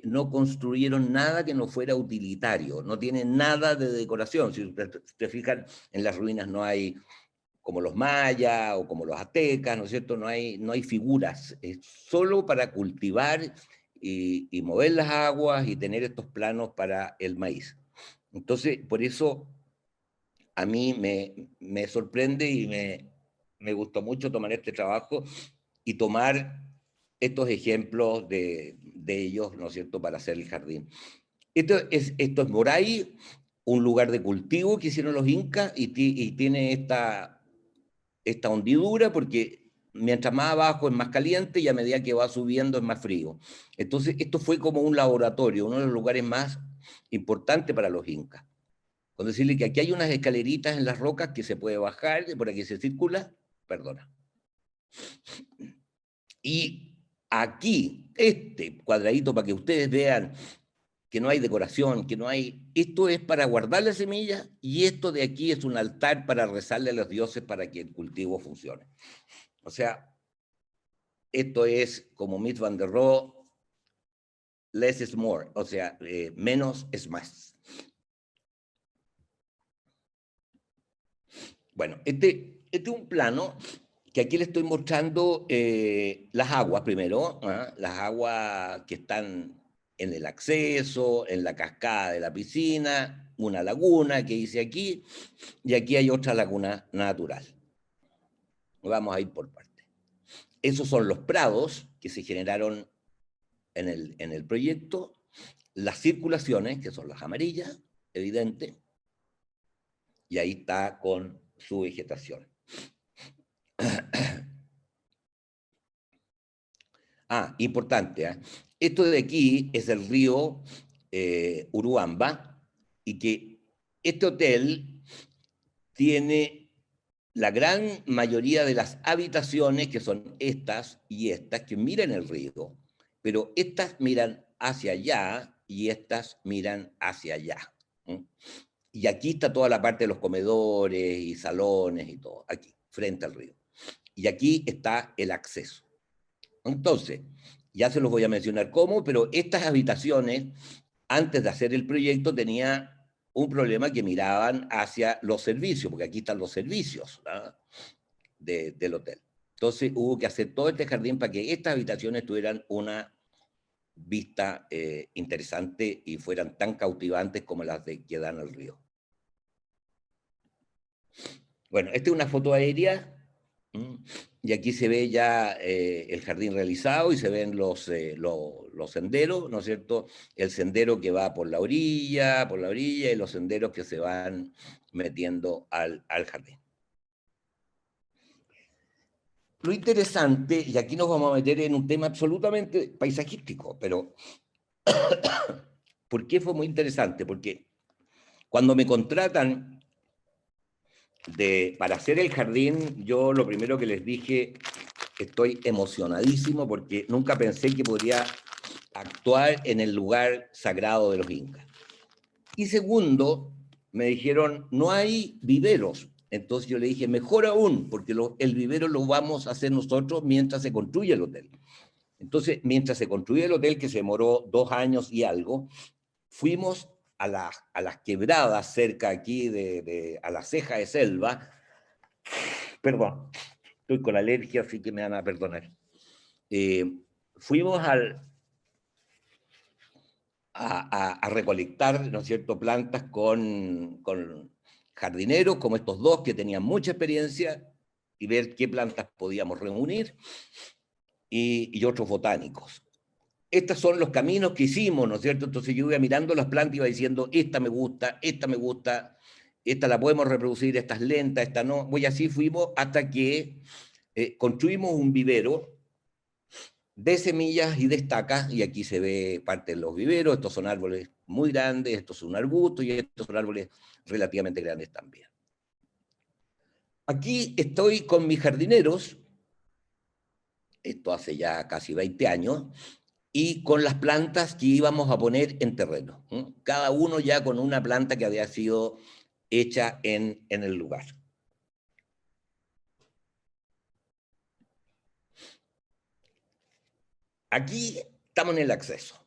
Speaker 2: no construyeron nada que no fuera utilitario, no tienen nada de decoración. Si te fijan, en las ruinas no hay, como los mayas o como los aztecas, ¿no es cierto? No hay figuras, es solo para cultivar y mover las aguas y tener estos planos para el maíz. Entonces, por eso a mí me sorprende y me gustó mucho tomar este trabajo y tomar estos ejemplos de ellos, ¿no es cierto?, para hacer el jardín. Esto es Moray, un lugar de cultivo que hicieron los incas, y tiene esta hundidura porque mientras más abajo es más caliente, y a medida que va subiendo es más frío. Entonces esto fue como un laboratorio, uno de los lugares más importante para los incas. Con decirle que aquí hay unas escaleritas en las rocas que se puede bajar, por aquí se circula, perdona. Y aquí, este cuadradito, para que ustedes vean que no hay decoración, que no hay... Esto es para guardar la semilla, y esto de aquí es un altar para rezarle a los dioses para que el cultivo funcione. O sea, esto es, como Mies van der Rohe, less is more, o sea, menos es más. Bueno, este es un plano que aquí le estoy mostrando las aguas primero, ¿ah? Las aguas que están en el acceso, en la cascada de la piscina, una laguna que hice aquí, y aquí hay otra laguna natural. Vamos a ir por partes. Esos son los prados que se generaron en el proyecto, las circulaciones, que son las amarillas, evidente, y ahí está con su vegetación. Ah, importante, ¿eh? Esto de aquí es el río Urubamba, y que este hotel tiene la gran mayoría de las habitaciones, que son estas y estas, que miran el río, pero estas miran hacia allá y estas miran hacia allá. ¿Eh? Y aquí está toda la parte de los comedores y salones y todo, aquí, frente al río. Y aquí está el acceso. Entonces, ya se los voy a mencionar cómo, pero estas habitaciones, antes de hacer el proyecto, tenía un problema que miraban hacia los servicios, porque aquí están los servicios, ¿no? del hotel. Entonces hubo que hacer todo este jardín para que estas habitaciones tuvieran una vista interesante y fueran tan cautivantes como las que dan al río. Bueno, esta es una foto aérea, y aquí se ve ya el jardín realizado y se ven los senderos, ¿no es cierto? El sendero que va por la orilla, y los senderos que se van metiendo al jardín. Lo interesante, y aquí nos vamos a meter en un tema absolutamente paisajístico, pero ¿por qué fue muy interesante? Porque cuando me contratan para hacer el jardín, yo lo primero que les dije, estoy emocionadísimo porque nunca pensé que podría actuar en el lugar sagrado de los incas. Y segundo, me dijeron, no hay viveros. Entonces yo le dije, mejor aún, porque el vivero lo vamos a hacer nosotros mientras se construye el hotel. Entonces, mientras se construye el hotel, que se demoró 2 años y algo, fuimos a las quebradas cerca aquí, a la ceja de selva. Perdón, estoy con alergia, así que me van a perdonar. Fuimos a recolectar, ¿no es cierto?, plantas con jardineros, como estos dos que tenían mucha experiencia, y ver qué plantas podíamos reunir, y otros botánicos. Estos son los caminos que hicimos, ¿no es cierto? Entonces yo iba mirando las plantas y iba diciendo, esta me gusta, esta la podemos reproducir, esta es lenta, esta no. Y así fuimos hasta que construimos un vivero de semillas y de estacas, y aquí se ve parte de los viveros. Estos son árboles muy grandes, estos son arbustos, y estos son árboles relativamente grandes también. Aquí estoy con mis jardineros, esto hace ya casi 20 años, y con las plantas que íbamos a poner en terreno. Cada uno ya con una planta que había sido hecha en el lugar. Aquí estamos en el acceso.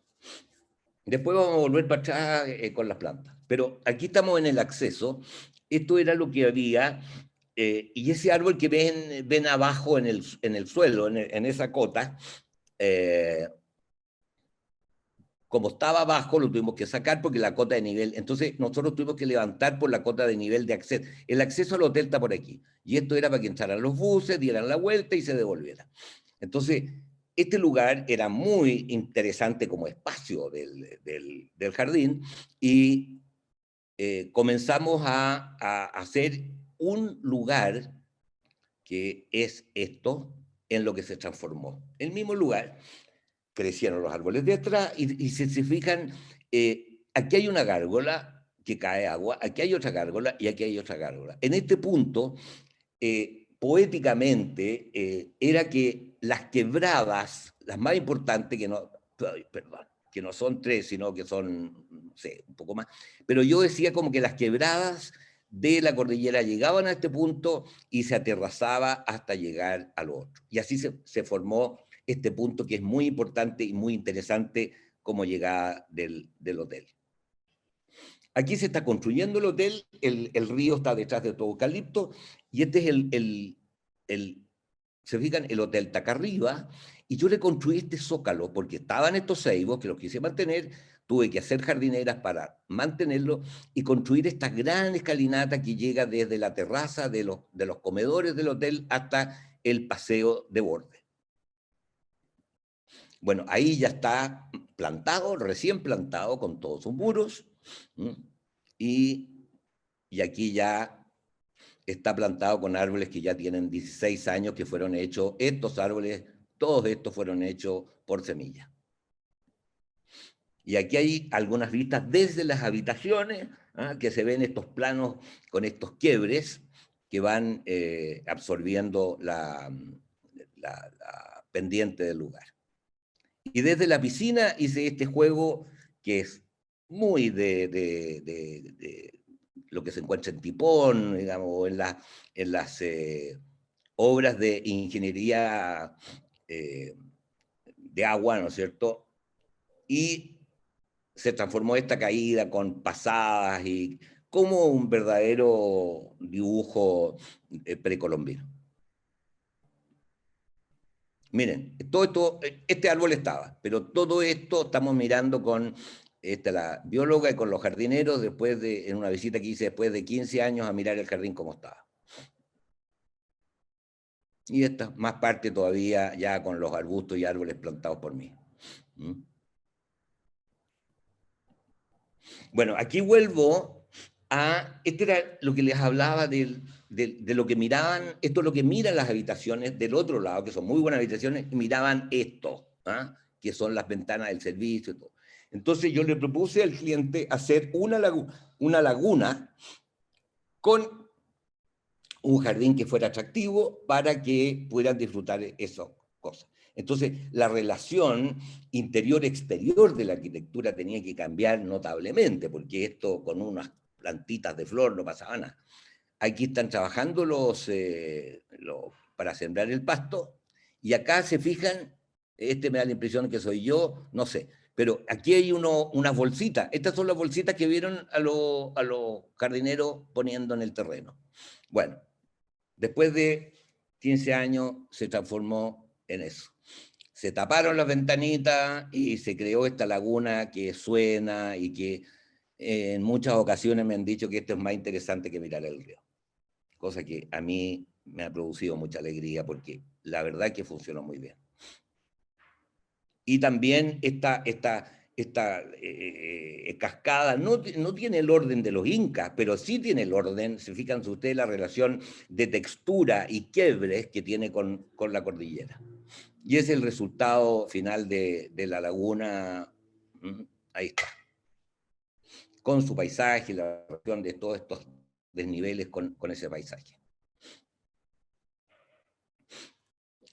Speaker 2: Después vamos a volver para atrás con las plantas. Pero aquí estamos en el acceso. Esto era lo que había. Y ese árbol que ven abajo en el suelo, en esa cota, como estaba abajo, lo tuvimos que sacar porque la cota de nivel... Entonces nosotros tuvimos que levantar por la cota de nivel de acceso. El acceso al hotel está por aquí. Y esto era para que entraran los buses, dieran la vuelta y se devolvieran. Entonces, este lugar era muy interesante como espacio del jardín, y comenzamos a hacer un lugar que es esto, en lo que se transformó. El mismo lugar, crecieron los árboles de atrás, y si se fijan, aquí hay una gárgola que cae agua, aquí hay otra gárgola y aquí hay otra gárgola. En este punto, poéticamente, era que las quebradas, las más importantes, que no son 3, sino que son, no sé, un poco más, pero yo decía como que las quebradas de la cordillera llegaban a este punto y se aterrazaba hasta llegar al otro. Y así se formó este punto que es muy importante y muy interesante como llegada del hotel. Aquí se está construyendo el hotel, el río está detrás de todo eucalipto, y este es se fijan, el hotel está acá arriba, y yo le construí este zócalo, porque estaban estos ceibos que los quise mantener, tuve que hacer jardineras para mantenerlo, y construir esta gran escalinata que llega desde la terraza de los comedores del hotel hasta el paseo de borde. Bueno, ahí ya está plantado, recién plantado, con todos sus muros, y aquí ya está plantado con árboles que ya tienen 16 años, que fueron hechos, estos árboles, todos estos fueron hechos por semilla. Y aquí hay algunas vistas desde las habitaciones, que se ven estos planos con estos quiebres que van absorbiendo la pendiente del lugar. Y desde la piscina hice este juego que es muy de lo que se encuentra en Tipón, digamos, o en las obras de ingeniería de agua, ¿no es cierto? Y se transformó esta caída con pasadas y como un verdadero dibujo precolombino. Miren, todo esto, este árbol estaba, pero todo esto estamos mirando con la bióloga y con los jardineros en una visita que hice después de 15 años a mirar el jardín como estaba. Y esta más parte todavía ya con los arbustos y árboles plantados por mí. Bueno, aquí vuelvo este era lo que les hablaba de lo que miraban, esto es lo que miran las habitaciones del otro lado, que son muy buenas habitaciones, y miraban esto, que son las ventanas del servicio y todo. Entonces yo le propuse al cliente hacer una laguna con un jardín que fuera atractivo para que pudieran disfrutar esas cosas. Entonces, la relación interior-exterior de la arquitectura tenía que cambiar notablemente, porque esto con unas plantitas de flor no pasaba nada. Aquí están trabajando para sembrar el pasto, y acá se fijan, me da la impresión que soy yo, no sé, pero aquí hay unas bolsitas. Estas son las bolsitas que vieron a los jardineros poniendo en el terreno. Bueno, después de 15 años se transformó en eso. Se taparon las ventanitas y se creó esta laguna que suena y que en muchas ocasiones me han dicho que esto es más interesante que mirar el río. Cosa que a mí me ha producido mucha alegría porque la verdad es que funcionó muy bien. Y también esta cascada no tiene el orden de los incas, pero sí tiene el orden, se fijan ustedes, la relación de textura y quiebres que tiene con la cordillera. Y es el resultado final de la laguna, ahí está, con su paisaje, la relación de todos estos desniveles con ese paisaje.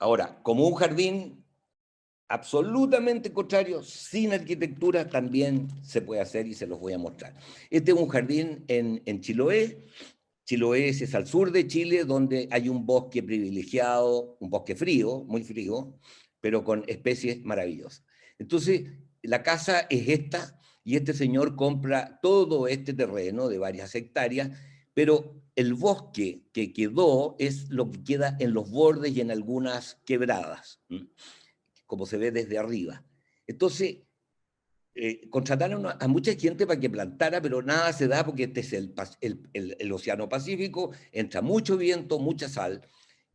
Speaker 2: Ahora, como un jardín absolutamente contrario, sin arquitectura, también se puede hacer y se los voy a mostrar. Este es un jardín en Chiloé. Chiloé es al sur de Chile, donde hay un bosque privilegiado, un bosque frío, muy frío, pero con especies maravillosas. Entonces, la casa es esta, y este señor compra todo este terreno de varias hectáreas, pero el bosque que quedó es lo que queda en los bordes y en algunas quebradas, como se ve desde arriba. Entonces, contrataron a mucha gente para que plantara, pero nada se da porque este es el Océano Pacífico, entra mucho viento, mucha sal.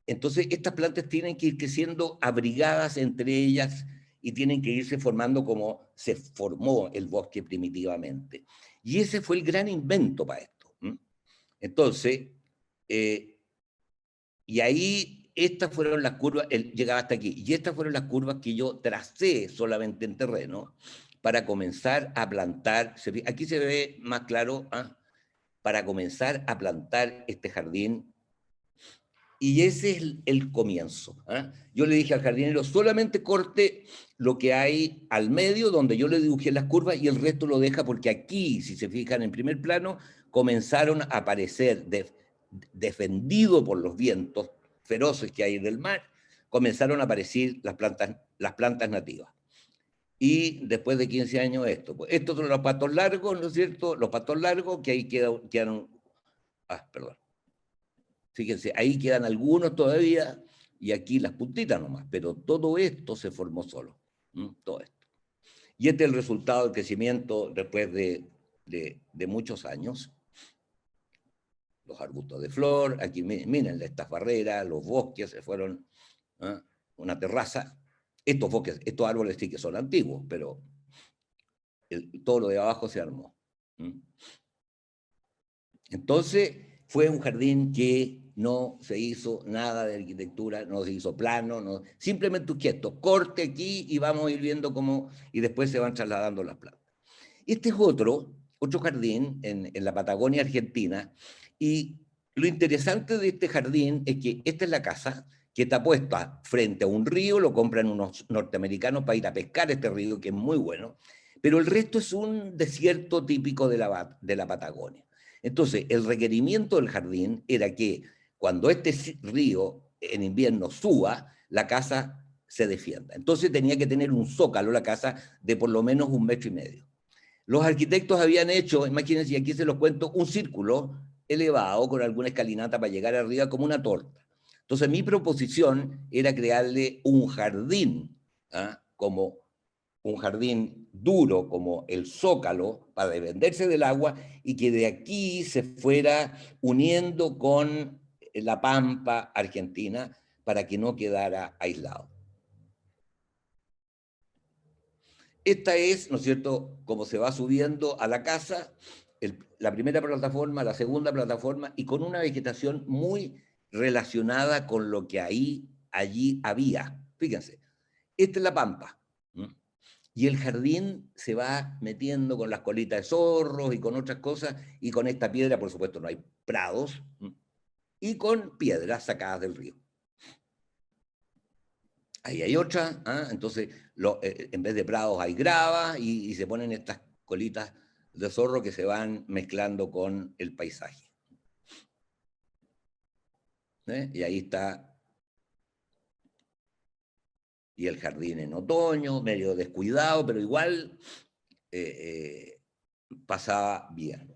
Speaker 2: Entonces, estas plantas tienen que ir creciendo abrigadas entre ellas y tienen que irse formando como se formó el bosque primitivamente. Y ese fue el gran invento para esto. Entonces, y ahí estas fueron las curvas, él llegaba hasta aquí, y estas fueron las curvas que yo tracé solamente en terreno, para comenzar a plantar. Aquí se ve más claro, para comenzar a plantar este jardín. Y ese es el comienzo. Yo le dije al jardinero, solamente corte lo que hay al medio, donde yo le dibujé las curvas, y el resto lo deja, porque aquí, si se fijan en primer plano, comenzaron a aparecer, defendido por los vientos feroces que hay en el mar, comenzaron a aparecer las plantas nativas. Y después de 15 años esto. Pues estos son los patos largos, ¿no es cierto? Los patos largos que ahí quedaron... perdón. Fíjense, ahí quedan algunos todavía y aquí las puntitas nomás, pero todo esto se formó solo, todo esto. Y este es el resultado del crecimiento después de muchos años. Los arbustos de flor, aquí miren estas barreras, los bosques se fueron, una terraza. Estos bosques, estos árboles sí que son antiguos, pero todo lo de abajo se armó. Entonces, fue un jardín que no se hizo nada de arquitectura, no se hizo plano, simplemente un gesto, corte aquí y vamos a ir viendo cómo, y después se van trasladando las plantas. Este es otro jardín en la Patagonia Argentina, y lo interesante de este jardín es que esta es la casa que está puesta frente a un río, lo compran unos norteamericanos para ir a pescar este río, que es muy bueno, pero el resto es un desierto típico de la Patagonia. Entonces, el requerimiento del jardín era que cuando este río en invierno suba, la casa se defienda. Entonces tenía que tener un zócalo la casa de por lo menos 1,5 metros. Los arquitectos habían hecho, imagínense, y aquí se los cuento, un círculo elevado con alguna escalinata para llegar arriba como una torta. Entonces mi proposición era crearle un jardín, como un jardín duro como el zócalo para defenderse del agua, y que de aquí se fuera uniendo con la pampa argentina para que no quedara aislado. Esta es, ¿no es cierto?, como se va subiendo a la casa, la primera plataforma, la segunda plataforma, y con una vegetación muy relacionada con lo que allí había. Fíjense, esta es la pampa. Y el jardín se va metiendo con las colitas de zorros y con otras cosas, y con esta piedra, por supuesto, no hay prados, y con piedras sacadas del río. Ahí hay otra, entonces en vez de prados hay grava, y se ponen estas colitas de zorro que se van mezclando con el paisaje. Y ahí está. Y el jardín en otoño, medio descuidado, pero igual pasaba bien.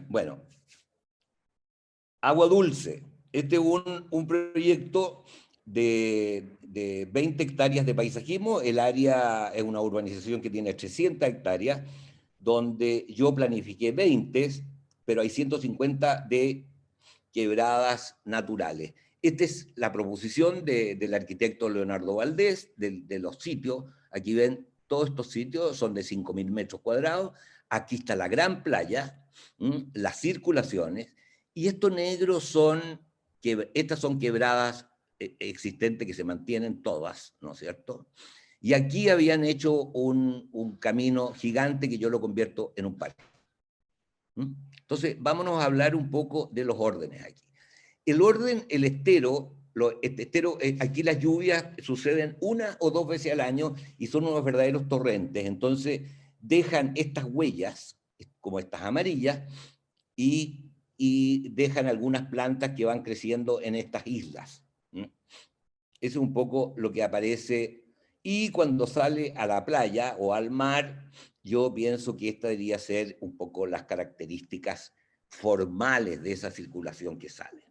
Speaker 2: Bueno, agua dulce. Este es un proyecto de 20 hectáreas de paisajismo. El área es una urbanización que tiene 300 hectáreas, donde yo planifiqué 20, pero hay 150 de quebradas naturales. Esta es la proposición del arquitecto Leonardo Valdés, de los sitios. Aquí ven, todos estos sitios son de 5.000 metros cuadrados. Aquí está la gran playa, las circulaciones, y estos negros estas son quebradas existentes que se mantienen todas, ¿no es cierto? Y aquí habían hecho un camino gigante que yo lo convierto en un parque. Entonces, vámonos a hablar un poco de los órdenes aquí. El orden, el estero, aquí las lluvias suceden 1 o 2 veces al año y son unos verdaderos torrentes. Entonces, dejan estas huellas, como estas amarillas, y dejan algunas plantas que van creciendo en estas islas. Eso es un poco lo que aparece. Y cuando sale a la playa o al mar, yo pienso que esta debería ser un poco las características formales de esa circulación que sale.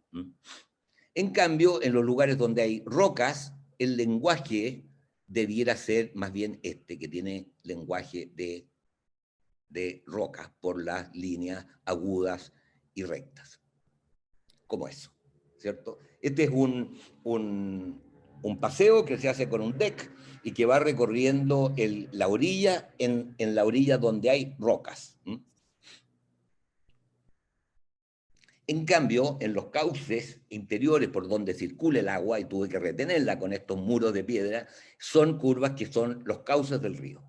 Speaker 2: En cambio, en los lugares donde hay rocas, el lenguaje debiera ser más bien que tiene lenguaje de rocas por las líneas agudas y rectas. Como eso, ¿cierto? Este es un paseo que se hace con un deck y que va recorriendo la orilla en la orilla donde hay rocas. En cambio, en los cauces interiores por donde circula el agua, y tuve que retenerla con estos muros de piedra, son curvas que son los cauces del río.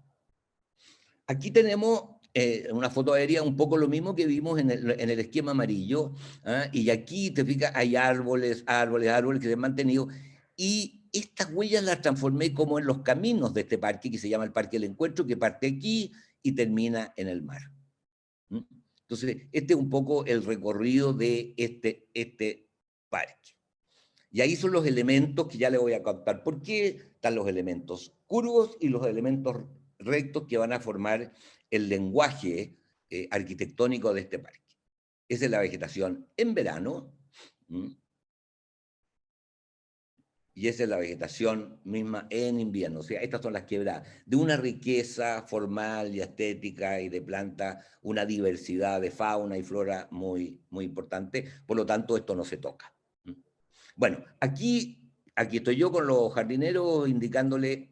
Speaker 2: Aquí tenemos una foto aérea, un poco lo mismo que vimos en el esquema amarillo, ¿ah? Y aquí, te fijas, hay árboles que se han mantenido, y estas huellas las transformé como en los caminos de este parque, que se llama el Parque del Encuentro, que parte aquí y termina en el mar. Entonces, este es un poco el recorrido de este parque. Y ahí son los elementos que ya le voy a contar. ¿Por qué están los elementos curvos y los elementos rectos que van a formar el lenguaje arquitectónico de este parque? Esa es la vegetación en verano, y esa es la vegetación misma en invierno. O sea, estas son las quebradas, de una riqueza formal y estética y de planta, una diversidad de fauna y flora muy, muy importante. Por lo tanto, esto no se toca. Bueno, aquí estoy yo con los jardineros indicándole,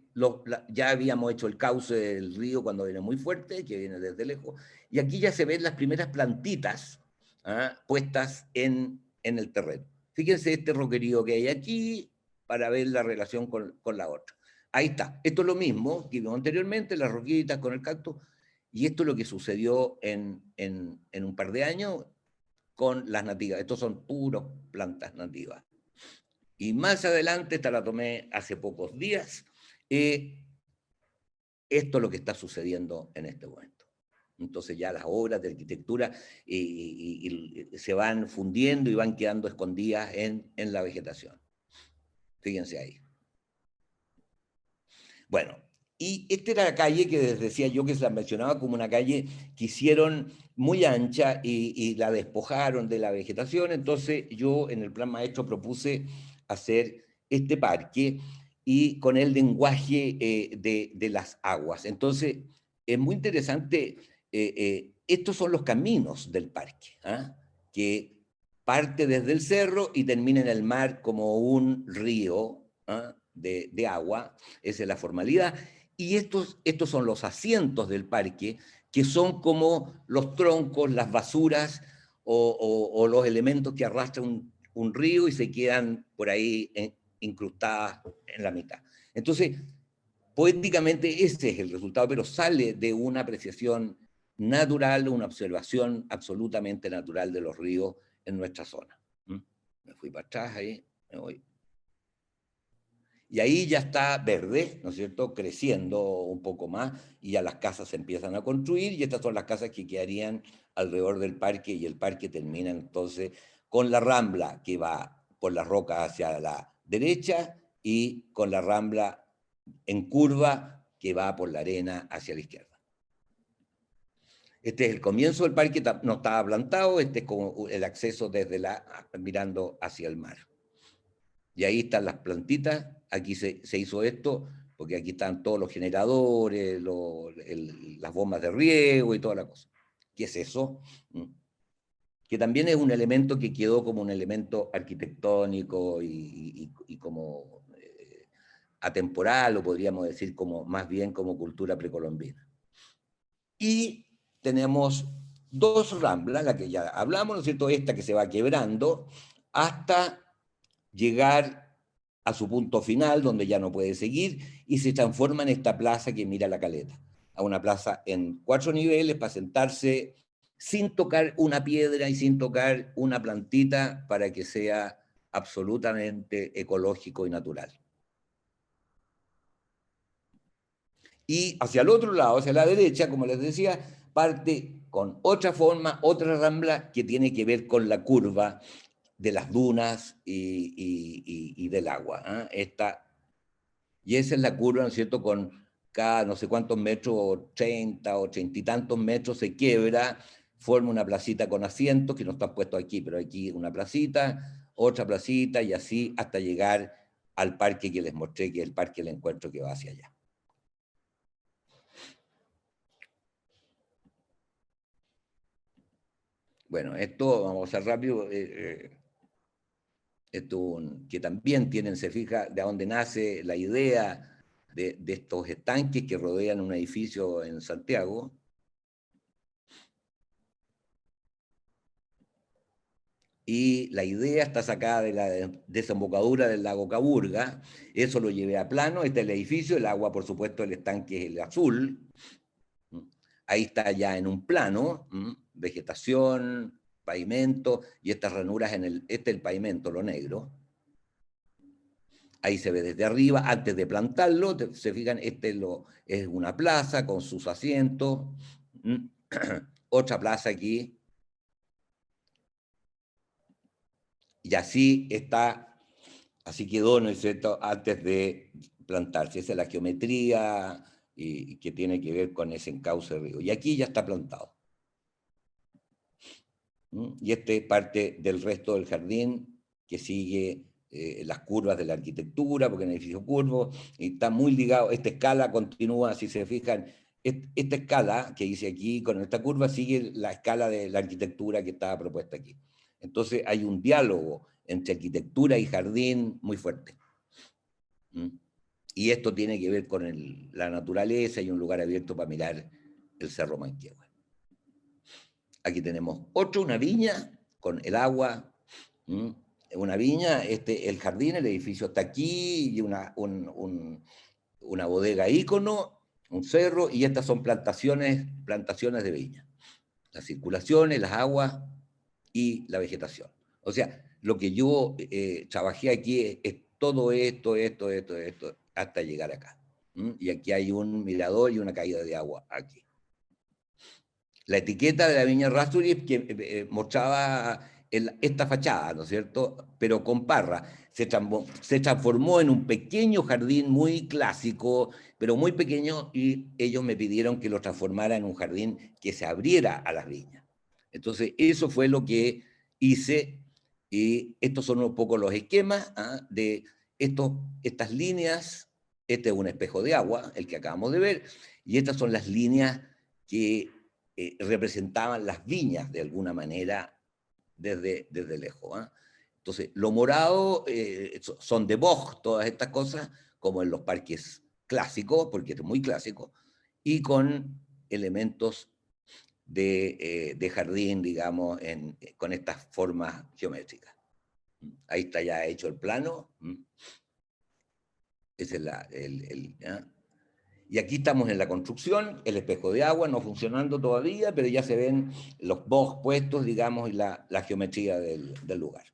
Speaker 2: ya habíamos hecho el cauce del río cuando viene muy fuerte, que viene desde lejos, y aquí ya se ven las primeras plantitas puestas en el terreno. Fíjense este roquerío que hay aquí para ver la relación con la otra. Ahí está. Esto es lo mismo que vimos anteriormente, las roquitas con el cactus, y esto es lo que sucedió en un par de años con las nativas. Estos son puros plantas nativas. Y más adelante, esta la tomé hace pocos días, esto es lo que está sucediendo en este momento. Entonces ya las obras de arquitectura se van fundiendo y van quedando escondidas en la vegetación. Fíjense ahí. Bueno, y esta era la calle que les decía yo que se la mencionaba como una calle que hicieron muy ancha y la despojaron de la vegetación. Entonces yo en el plan maestro propuse hacer este parque y con el lenguaje de las aguas. Entonces es muy interesante, estos son los caminos del parque, que parte desde el cerro y termina en el mar como un río de agua. Esa es la formalidad. Y estos son los asientos del parque, que son como los troncos, las basuras o los elementos que arrastra un río y se quedan por ahí incrustadas en la mitad. Entonces, poéticamente ese es el resultado, pero sale de una apreciación natural, una observación absolutamente natural de los ríos en nuestra zona. Me fui para atrás ahí, me voy. Y ahí ya está verde, ¿no es cierto?, creciendo un poco más, y ya las casas se empiezan a construir, y estas son las casas que quedarían alrededor del parque, y el parque termina entonces con la rambla que va por la roca hacia la derecha, y con la rambla en curva que va por la arena hacia la izquierda. Este es el comienzo del parque, no estaba plantado, este es como el acceso desde mirando hacia el mar. Y ahí están las plantitas, aquí se hizo esto, porque aquí están todos los generadores, las bombas de riego y toda la cosa. ¿Qué es eso? Que también es un elemento que quedó como un elemento arquitectónico y como atemporal, o podríamos decir como, más bien como cultura precolombina. Y tenemos dos ramblas, la que ya hablamos, ¿no es cierto?, esta que se va quebrando, hasta llegar a su punto final, donde ya no puede seguir, y se transforma en esta plaza que mira la caleta, a una plaza en 4 niveles para sentarse sin tocar una piedra y sin tocar una plantita, para que sea absolutamente ecológico y natural. Y hacia el otro lado, hacia la derecha, como les decía, parte con otra forma, otra rambla que tiene que ver con la curva de las dunas y del agua. Y esa es la curva, ¿no es cierto?, con cada no sé cuántos metros, 30 o 30 y tantos metros, se quiebra, forma una placita con asientos, que no están puestos aquí, pero aquí una placita, otra placita, y así hasta llegar al parque que les mostré, que es el Parque del Encuentro, que va hacia allá. Bueno, esto, vamos a hacer rápido, esto que también tienen, se fija, de dónde nace la idea de estos estanques que rodean un edificio en Santiago. y la idea está sacada de la desembocadura del lago Caburga. Eso lo llevé a plano. Este es el edificio, el agua, por supuesto, el estanque es el azul. Ahí está ya en un plano, vegetación, pavimento, y estas ranuras este es el pavimento, lo negro. Ahí se ve desde arriba, antes de plantarlo, se fijan, es una plaza con sus asientos. Otra plaza aquí. Y así está, así quedó, ¿no es cierto?, antes de plantarse. Esa es la geometría y que tiene que ver con ese encauce de río. Y aquí ya está plantado. Y este es parte del resto del jardín que sigue las curvas de la arquitectura, porque es un edificio curvo, y está muy ligado, esta escala continúa, si se fijan, esta escala que hice aquí con esta curva sigue la escala de la arquitectura que estaba propuesta aquí. Entonces hay un diálogo entre arquitectura y jardín muy fuerte. Y esto tiene que ver con la naturaleza y un lugar abierto para mirar el Cerro Manquehue. Aquí tenemos una viña con el agua, una viña, el jardín, el edificio está aquí, y una bodega ícono, un cerro, y estas son plantaciones de viña. Las circulaciones, las aguas y la vegetación. O sea, lo que yo trabajé aquí es todo esto, hasta llegar acá. Y aquí hay un mirador y una caída de agua aquí. La etiqueta de la Viña Errázuriz que mostraba esta fachada, ¿no es cierto?, pero con parra. Se transformó en un pequeño jardín muy clásico, pero muy pequeño, y ellos me pidieron que lo transformara en un jardín que se abriera a las viñas. Entonces, eso fue lo que hice, y estos son un poco los esquemas de estas líneas. Este es un espejo de agua, el que acabamos de ver, y estas son las líneas que representaban las viñas de alguna manera desde lejos. Entonces, lo morado son de boj, todas estas cosas, como en los parques clásicos, porque es muy clásico, y con elementos de jardín, digamos, con estas formas geométricas. Ahí está ya hecho el plano. Ese es Y aquí estamos en la construcción, el espejo de agua no funcionando todavía, pero ya se ven los bogs puestos, digamos, y la geometría del lugar.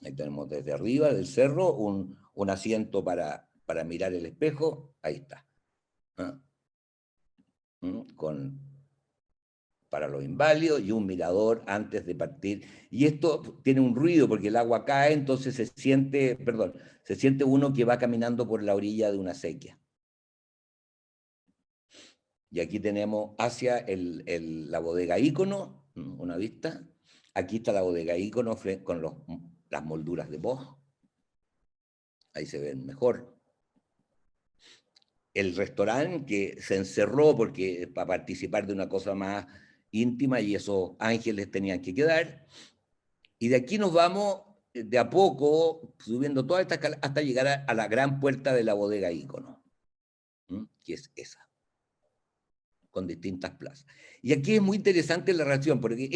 Speaker 2: Ahí tenemos desde arriba del cerro un asiento para mirar el espejo, ahí está. Para los inválidos y un mirador antes de partir. Y esto tiene un ruido porque el agua cae, entonces se siente uno que va caminando por la orilla de una acequia. Y aquí tenemos hacia la bodega ícono, una vista. Aquí está la bodega ícono con las molduras de boj. Ahí se ven mejor. El restaurante que se encerró para participar de una cosa más íntima, y esos ángeles tenían que quedar. Y de aquí nos vamos de a poco, subiendo toda esta escala hasta llegar a la gran puerta de la bodega ícono, que es esa, con distintas plazas. Y aquí es muy interesante la relación, porque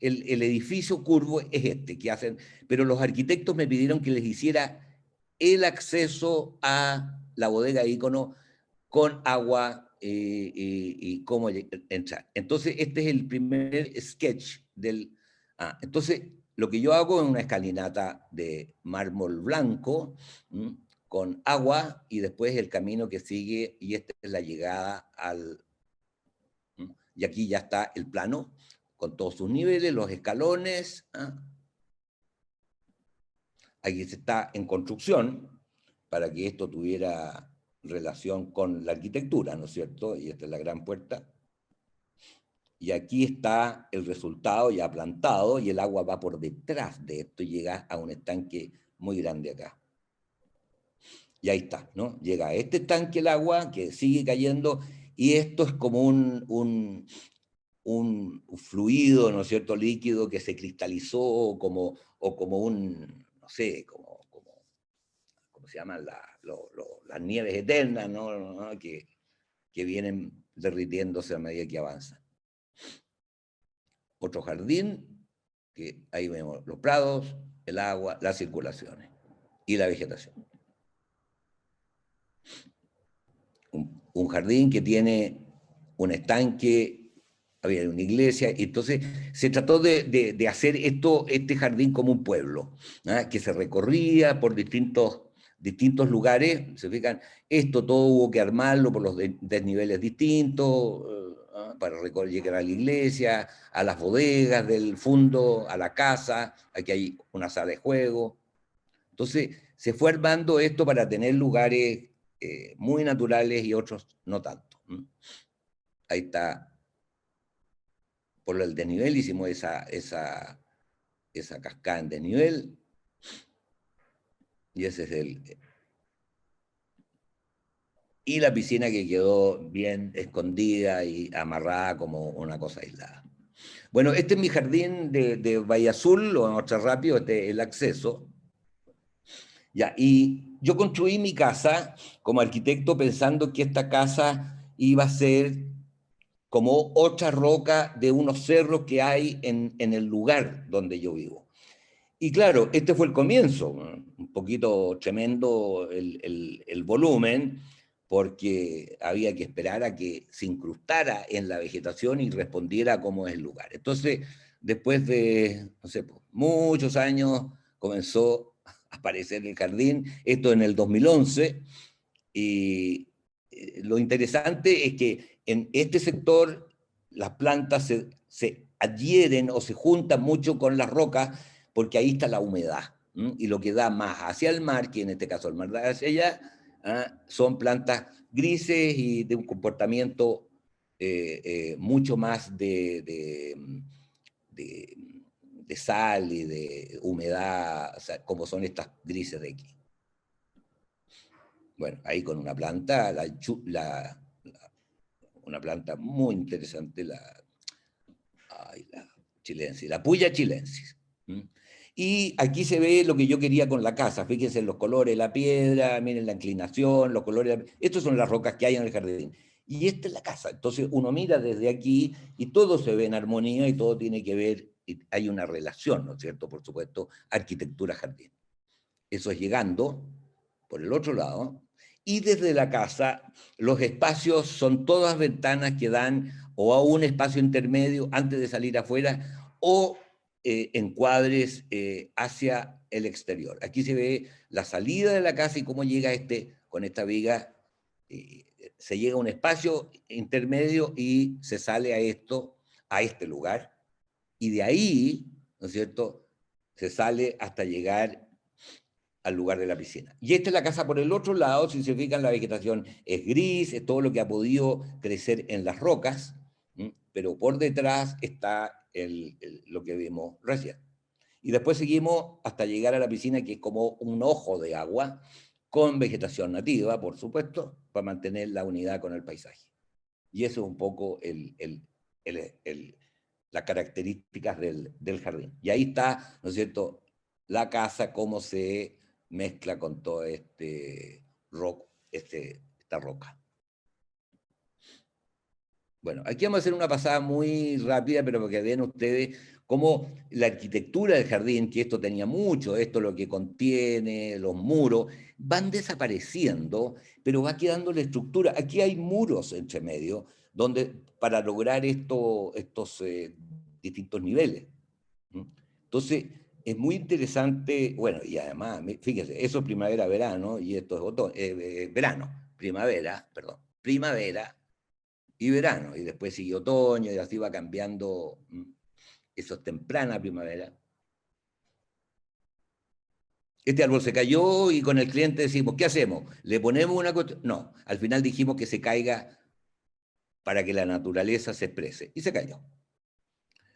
Speaker 2: el edificio curvo es que hacen, pero los arquitectos me pidieron que les hiciera el acceso a la bodega ícono con agua y cómo entrar. Entonces, este es el primer sketch entonces, lo que yo hago es una escalinata de mármol blanco, con agua, y después el camino que sigue, y esta es la llegada y aquí ya está el plano, con todos sus niveles, los escalones. Aquí se está en construcción, para que esto tuviera relación con la arquitectura, ¿no es cierto? Y esta es la gran puerta. Y aquí está el resultado ya plantado, y el agua va por detrás de esto y llega a un estanque muy grande acá. Y ahí está, ¿no? Llega a este estanque el agua que sigue cayendo, y esto es como un fluido, ¿no es cierto?, líquido que se cristalizó, o como no sé, ¿cómo se llaman las nieves eternas, ¿no? Que vienen derritiéndose a medida que avanzan. Otro jardín, que ahí vemos los prados, el agua, las circulaciones y la vegetación. Un jardín que tiene un estanque, había una iglesia, y entonces se trató de hacer este jardín como un pueblo, ¿no? Que se recorría por distintos lugares. Se fijan, esto todo hubo que armarlo por los desniveles distintos, para llegar a la iglesia, a las bodegas del fondo, a la casa, aquí hay una sala de juego. Entonces se fue armando esto para tener lugares muy naturales y otros no tanto. Ahí está, por el desnivel hicimos esa cascada en desnivel, y ese es y la piscina que quedó bien escondida y amarrada como una cosa aislada. Bueno, este es mi jardín de Bahía Azul, lo vamos a mostrar rápido, este es el acceso. Ya, y yo construí mi casa como arquitecto pensando que esta casa iba a ser como otra roca de unos cerros que hay en el lugar donde yo vivo. Y claro, este fue el comienzo, un poquito tremendo el volumen, porque había que esperar a que se incrustara en la vegetación y respondiera a cómo es el lugar. Entonces, después de, no sé, muchos años, comenzó a aparecer el jardín, esto en el 2011, y lo interesante es que en este sector las plantas se adhieren o se juntan mucho con las rocas, porque ahí está la humedad, y lo que da más hacia el mar, que en este caso el mar da hacia allá, son plantas grises y de un comportamiento mucho más de sal y de humedad, o sea, como son estas grises de aquí. Bueno, ahí con una planta, una planta muy interesante, la chilensis, la Puya chilensis. Y aquí se ve lo que yo quería con la casa. Fíjense los colores, la piedra, miren la inclinación, los colores. Estas son las rocas que hay en el jardín. Y esta es la casa. Entonces uno mira desde aquí y todo se ve en armonía y todo tiene que ver, y hay una relación, ¿no es cierto? Por supuesto, arquitectura-jardín. Eso es llegando por el otro lado. Y desde la casa, los espacios son todas ventanas que dan o a un espacio intermedio antes de salir afuera o encuadres hacia el exterior. Aquí se ve la salida de la casa y cómo llega con esta viga, se llega a un espacio intermedio y se sale a este lugar. Y de ahí, ¿no es cierto?, se sale hasta llegar al lugar de la piscina. Y esta es la casa por el otro lado. Si se fijan, la vegetación es gris, es todo lo que ha podido crecer en las rocas, pero por detrás está lo que vimos recién. Y después seguimos hasta llegar a la piscina, que es como un ojo de agua, con vegetación nativa, por supuesto, para mantener la unidad con el paisaje. Y eso es un poco las características del jardín. Y ahí está, ¿no es cierto?, la casa, cómo se mezcla con todo esta roca. Bueno, aquí vamos a hacer una pasada muy rápida, pero para que vean ustedes cómo la arquitectura del jardín, que esto tenía mucho, esto lo que contiene, los muros, van desapareciendo, pero va quedando la estructura. Aquí hay muros entre medio, para lograr estos distintos niveles. Entonces, es muy interesante, bueno, y además, fíjense, eso es primavera-verano, y esto es otoño, primavera y verano, y después sigue otoño, y así va cambiando, eso es temprana primavera. Este árbol se cayó y con el cliente decimos, ¿qué hacemos? ¿Le ponemos una cuestión? No, al final dijimos que se caiga para que la naturaleza se exprese, y se cayó.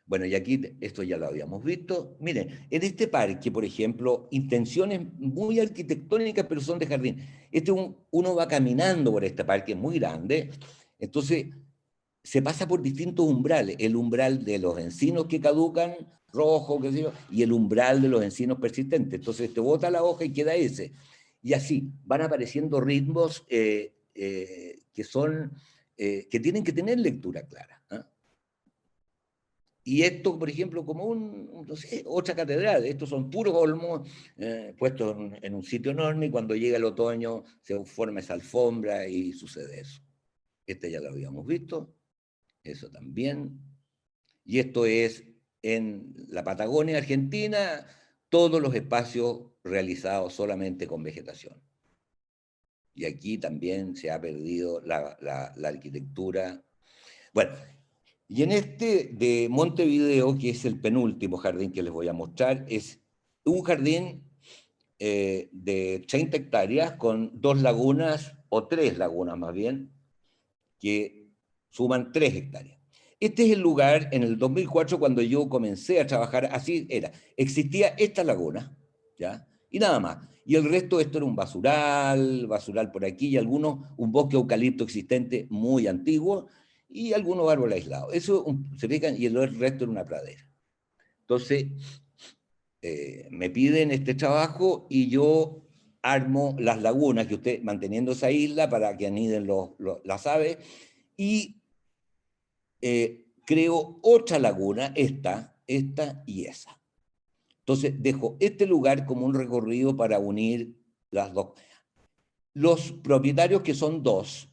Speaker 2: Bueno, y aquí esto ya lo habíamos visto. Miren, en este parque, por ejemplo, intenciones muy arquitectónicas, pero son de jardín. Uno va caminando por este parque muy grande, entonces se pasa por distintos umbrales. El umbral de los encinos que caducan, rojo, qué sé yo, y el umbral de los encinos persistentes. Entonces te bota la hoja y queda ese. Y así van apareciendo ritmos que tienen que tener lectura clara. Y esto, por ejemplo, como no sé, otra catedral. Estos son puros olmos puestos en un sitio enorme, y cuando llega el otoño se forma esa alfombra y sucede eso. Este ya lo habíamos visto, eso también. Y esto es en la Patagonia Argentina, todos los espacios realizados solamente con vegetación. Y aquí también se ha perdido la arquitectura. Bueno, y en este de Montevideo, que es el penúltimo jardín que les voy a mostrar, es un jardín de 30 hectáreas con 2 lagunas, o 3 lagunas más bien, que suman 3 hectáreas. Este es el lugar, en el 2004, cuando yo comencé a trabajar, así era. Existía esta laguna, ¿ya? Y nada más. Y el resto, esto era un basural por aquí, y algunos, un bosque eucalipto existente muy antiguo, y algunos árboles aislados. Eso se fijan, y el resto era una pradera. Entonces, me piden este trabajo y yo armo las lagunas, que usted, manteniendo esa isla para que aniden las aves, y creo otra laguna, esta y esa. Entonces dejo este lugar como un recorrido para unir las dos. Los propietarios, que son 2,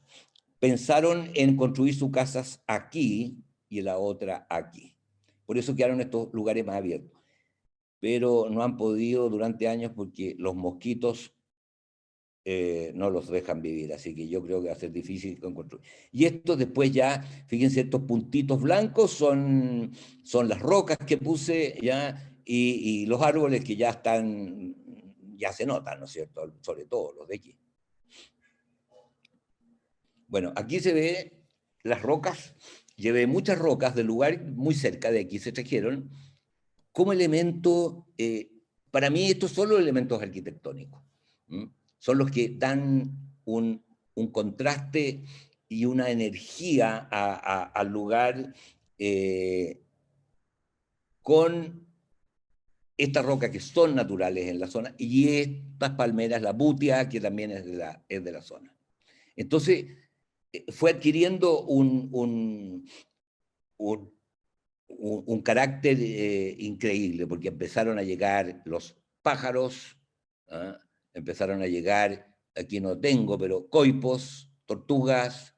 Speaker 2: pensaron en construir sus casas aquí y la otra aquí. Por eso quedaron estos lugares más abiertos. Pero no han podido durante años porque los mosquitos no los dejan vivir, así que yo creo que va a ser difícil construir. Y esto después ya, fíjense, estos puntitos blancos son las rocas que puse ya, y los árboles que ya están, ya se notan, ¿no es cierto? Sobre todo los de aquí. Bueno, aquí se ve las rocas, llevé muchas rocas del lugar muy cerca de aquí, se trajeron, como elemento, para mí estos son los elementos arquitectónicos. Son los que dan un contraste y una energía al lugar con estas rocas que son naturales en la zona, y estas palmeras, la butia, que también es de la zona. Entonces, fue adquiriendo un carácter increíble, porque empezaron a llegar los pájaros, ¿ah? Empezaron a llegar, aquí no tengo, pero coipos, tortugas,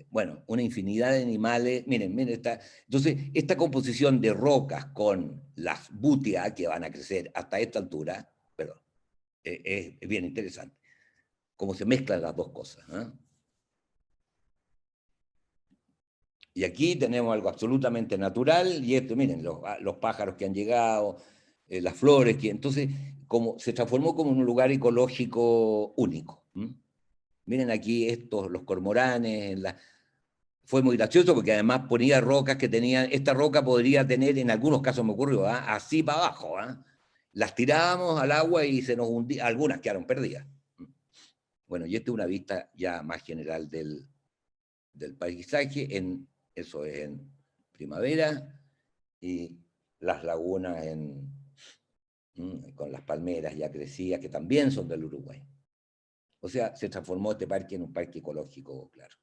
Speaker 2: bueno, una infinidad de animales. Miren, entonces, esta composición de rocas con las butias que van a crecer hasta esta altura, perdón, es bien interesante, cómo se mezclan las dos cosas, ¿ah? Y aquí tenemos algo absolutamente natural, y esto, miren, los pájaros que han llegado, las flores, entonces como, se transformó como un lugar ecológico único. Miren aquí los cormoranes, fue muy gracioso porque además ponía rocas que tenían, esta roca podría tener, en algunos casos me ocurrió, así para abajo. Las tirábamos al agua y se nos hundía, algunas quedaron perdidas. Bueno, y esta es una vista ya más general del paisaje, eso es en primavera, y las lagunas con las palmeras ya crecidas, que también son del Uruguay. O sea, se transformó este parque en un parque ecológico, claro.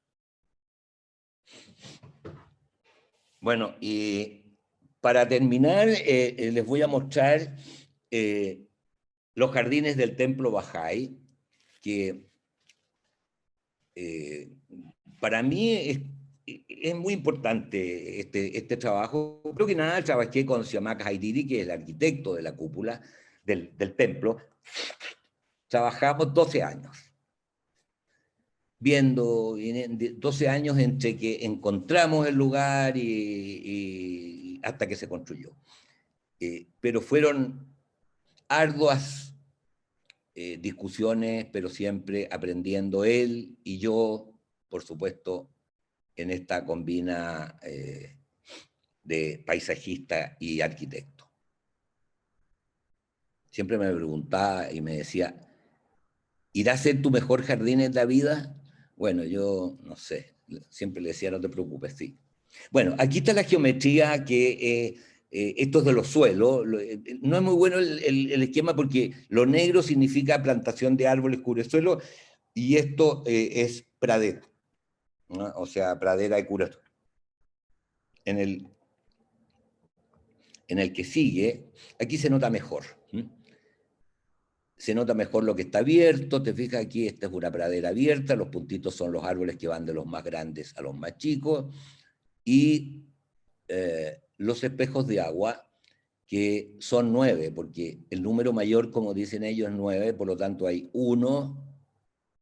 Speaker 2: Bueno, y para terminar, les voy a mostrar los jardines del Templo Bahá'í, que para mí es muy importante este trabajo. Creo que nada, trabajé con Siamak Haidiri, que es el arquitecto de la cúpula del templo. Trabajamos 12 años, viendo 12 años entre que encontramos el lugar y hasta que se construyó. Pero fueron arduas discusiones, pero siempre aprendiendo él y yo, por supuesto, en esta combina de paisajista y arquitecto. Siempre me preguntaba y me decía, ¿irá a ser tu mejor jardín en la vida? Bueno, yo no sé, siempre le decía, no te preocupes, sí. Bueno, aquí está la geometría que esto es de los suelos. No es muy bueno el esquema porque lo negro significa plantación de árboles cubresuelo, y esto es pradera, ¿no? O sea, pradera de cubresuelo. en el que sigue, aquí se nota mejor. Se nota mejor lo que está abierto, te fijas aquí, esta es una pradera abierta, los puntitos son los árboles que van de los más grandes a los más chicos, y los espejos de agua, que son 9, porque el número mayor, como dicen ellos, es 9, por lo tanto hay 1,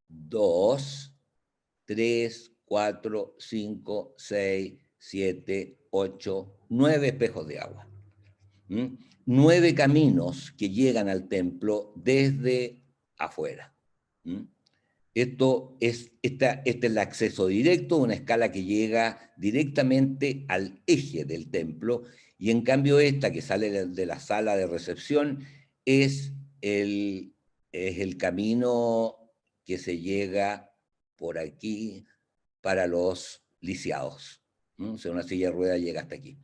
Speaker 2: 2, 3, 4, 5, 6, 7, 8, 9 espejos de agua. 9 caminos que llegan al templo desde afuera. Esta es el acceso directo, una escala que llega directamente al eje del templo, y en cambio esta que sale de la sala de recepción es el camino que se llega por aquí para los lisiados. O sea, una silla de ruedas llega hasta aquí.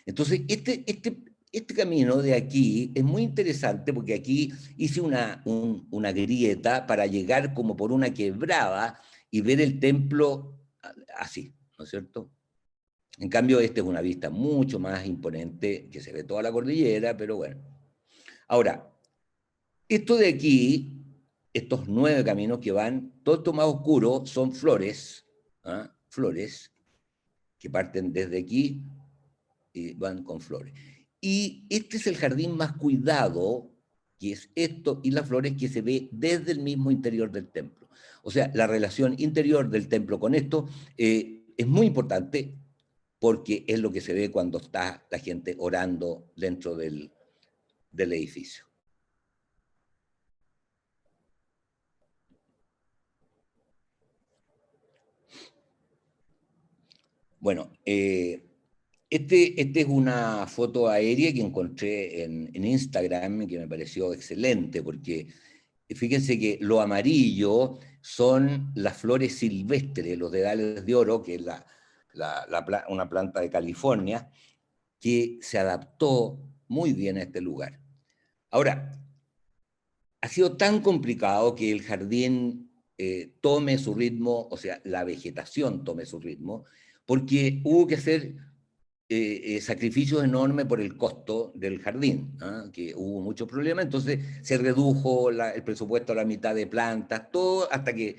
Speaker 2: Entonces, este camino de aquí es muy interesante porque aquí hice una grieta para llegar como por una quebrada y ver el templo así, ¿no es cierto? En cambio, esta es una vista mucho más imponente, que se ve toda la cordillera, pero bueno. Ahora, esto de aquí, estos 9 caminos que van, todo esto más oscuro, son flores, flores, que parten desde aquí y van con flores. Y este es el jardín más cuidado, que es esto y las flores, que se ve desde el mismo interior del templo. O sea, la relación interior del templo con esto es muy importante, porque es lo que se ve cuando está la gente orando dentro del edificio. Bueno, Este es una foto aérea que encontré en Instagram, que me pareció excelente, porque fíjense que lo amarillo son las flores silvestres, los dedales de oro, que es una planta de California, que se adaptó muy bien a este lugar. Ahora, ha sido tan complicado que el jardín tome su ritmo, o sea, la vegetación tome su ritmo, porque hubo que hacer sacrificios enormes por el costo del jardín, que hubo muchos problemas, entonces se redujo el presupuesto a la mitad de plantas, todo, hasta que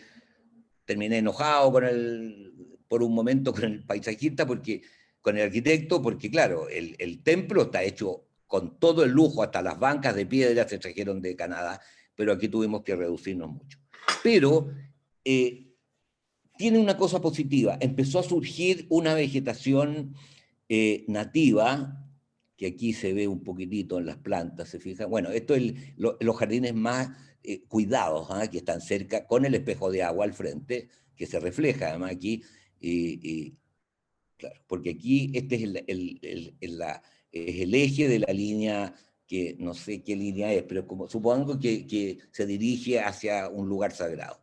Speaker 2: terminé enojado por un momento con el paisajista, con el arquitecto, porque claro, el templo está hecho con todo el lujo, hasta las bancas de piedra se trajeron de Canadá, pero aquí tuvimos que reducirnos mucho. Pero tiene una cosa positiva, empezó a surgir una vegetación nativa, que aquí se ve un poquitito en las plantas, ¿se fijan? Bueno, esto es los jardines más cuidados, que están cerca, con el espejo de agua al frente, que se refleja además aquí, claro, porque aquí este es el eje de la línea, que no sé qué línea es, pero supongo que se dirige hacia un lugar sagrado.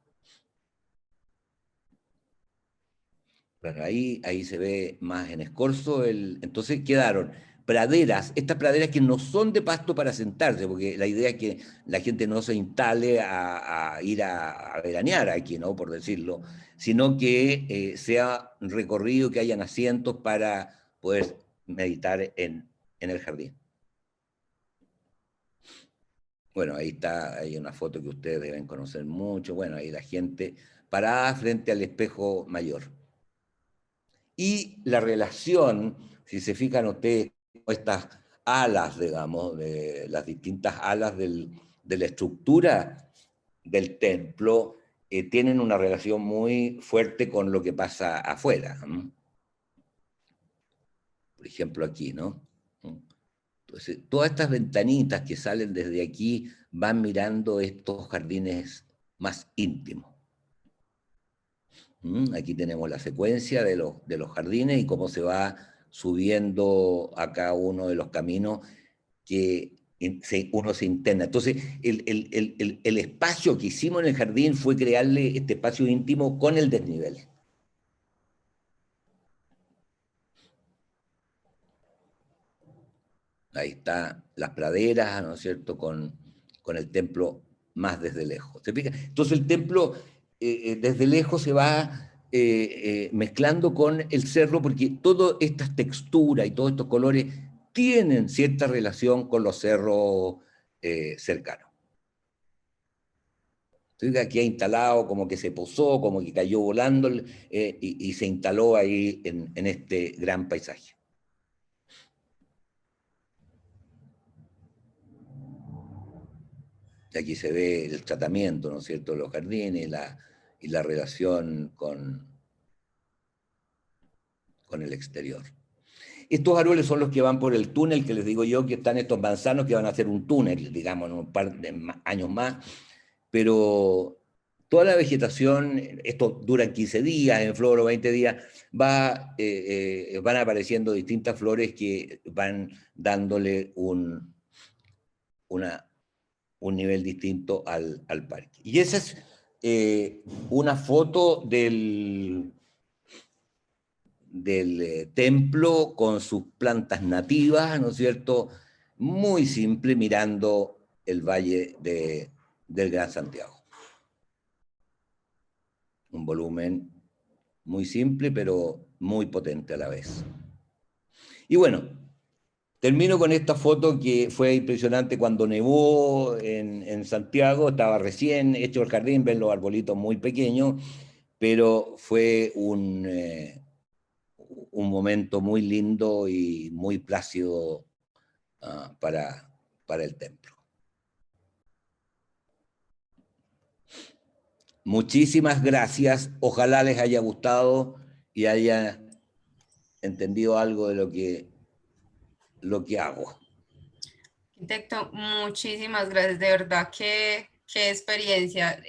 Speaker 2: Bueno, ahí se ve más en escorzo, entonces quedaron praderas, estas praderas que no son de pasto para sentarse, porque la idea es que la gente no se instale a ir a veranear aquí, ¿no? Por decirlo, sino que sea recorrido, que hayan asientos para poder meditar en el jardín. Bueno, ahí está, hay una foto que ustedes deben conocer mucho, bueno, ahí la gente parada frente al espejo mayor. Y la relación, si se fijan ustedes, estas alas, digamos, de las distintas alas de la estructura del templo, tienen una relación muy fuerte con lo que pasa afuera. Por ejemplo, aquí, ¿no? Entonces, todas estas ventanitas que salen desde aquí van mirando estos jardines más íntimos. Aquí tenemos la secuencia de los jardines y cómo se va subiendo a cada uno de los caminos que uno se interna. Entonces, el espacio que hicimos en el jardín fue crearle este espacio íntimo con el desnivel. Ahí están las praderas, ¿no es cierto?, con el templo más desde lejos. ¿Se fija? Entonces el templo desde lejos se va mezclando con el cerro, porque todas estas texturas y todos estos colores tienen cierta relación con los cerros cercanos. Entonces aquí ha instalado, como que se posó, como que cayó volando y se instaló ahí en este gran paisaje. Y aquí se ve el tratamiento, ¿no es cierto?, de los jardines y la relación con el exterior. Estos árboles son los que van por el túnel, que les digo yo, que están estos manzanos que van a hacer un túnel, digamos, en un par de años más, pero toda la vegetación, esto dura 15 días, en flor o 20 días, van apareciendo distintas flores que van dándole un nivel distinto al parque. Y esa es una foto del templo con sus plantas nativas, ¿no es cierto?, muy simple, mirando el valle del Gran Santiago. Un volumen muy simple, pero muy potente a la vez. Y bueno, termino con esta foto que fue impresionante cuando nevó en Santiago. Estaba recién hecho el jardín, ven los arbolitos muy pequeños, pero fue un momento muy lindo y muy plácido para el templo. Muchísimas gracias, ojalá les haya gustado y haya entendido algo de lo que hago.
Speaker 1: Arquitecto, muchísimas gracias, de verdad qué experiencia.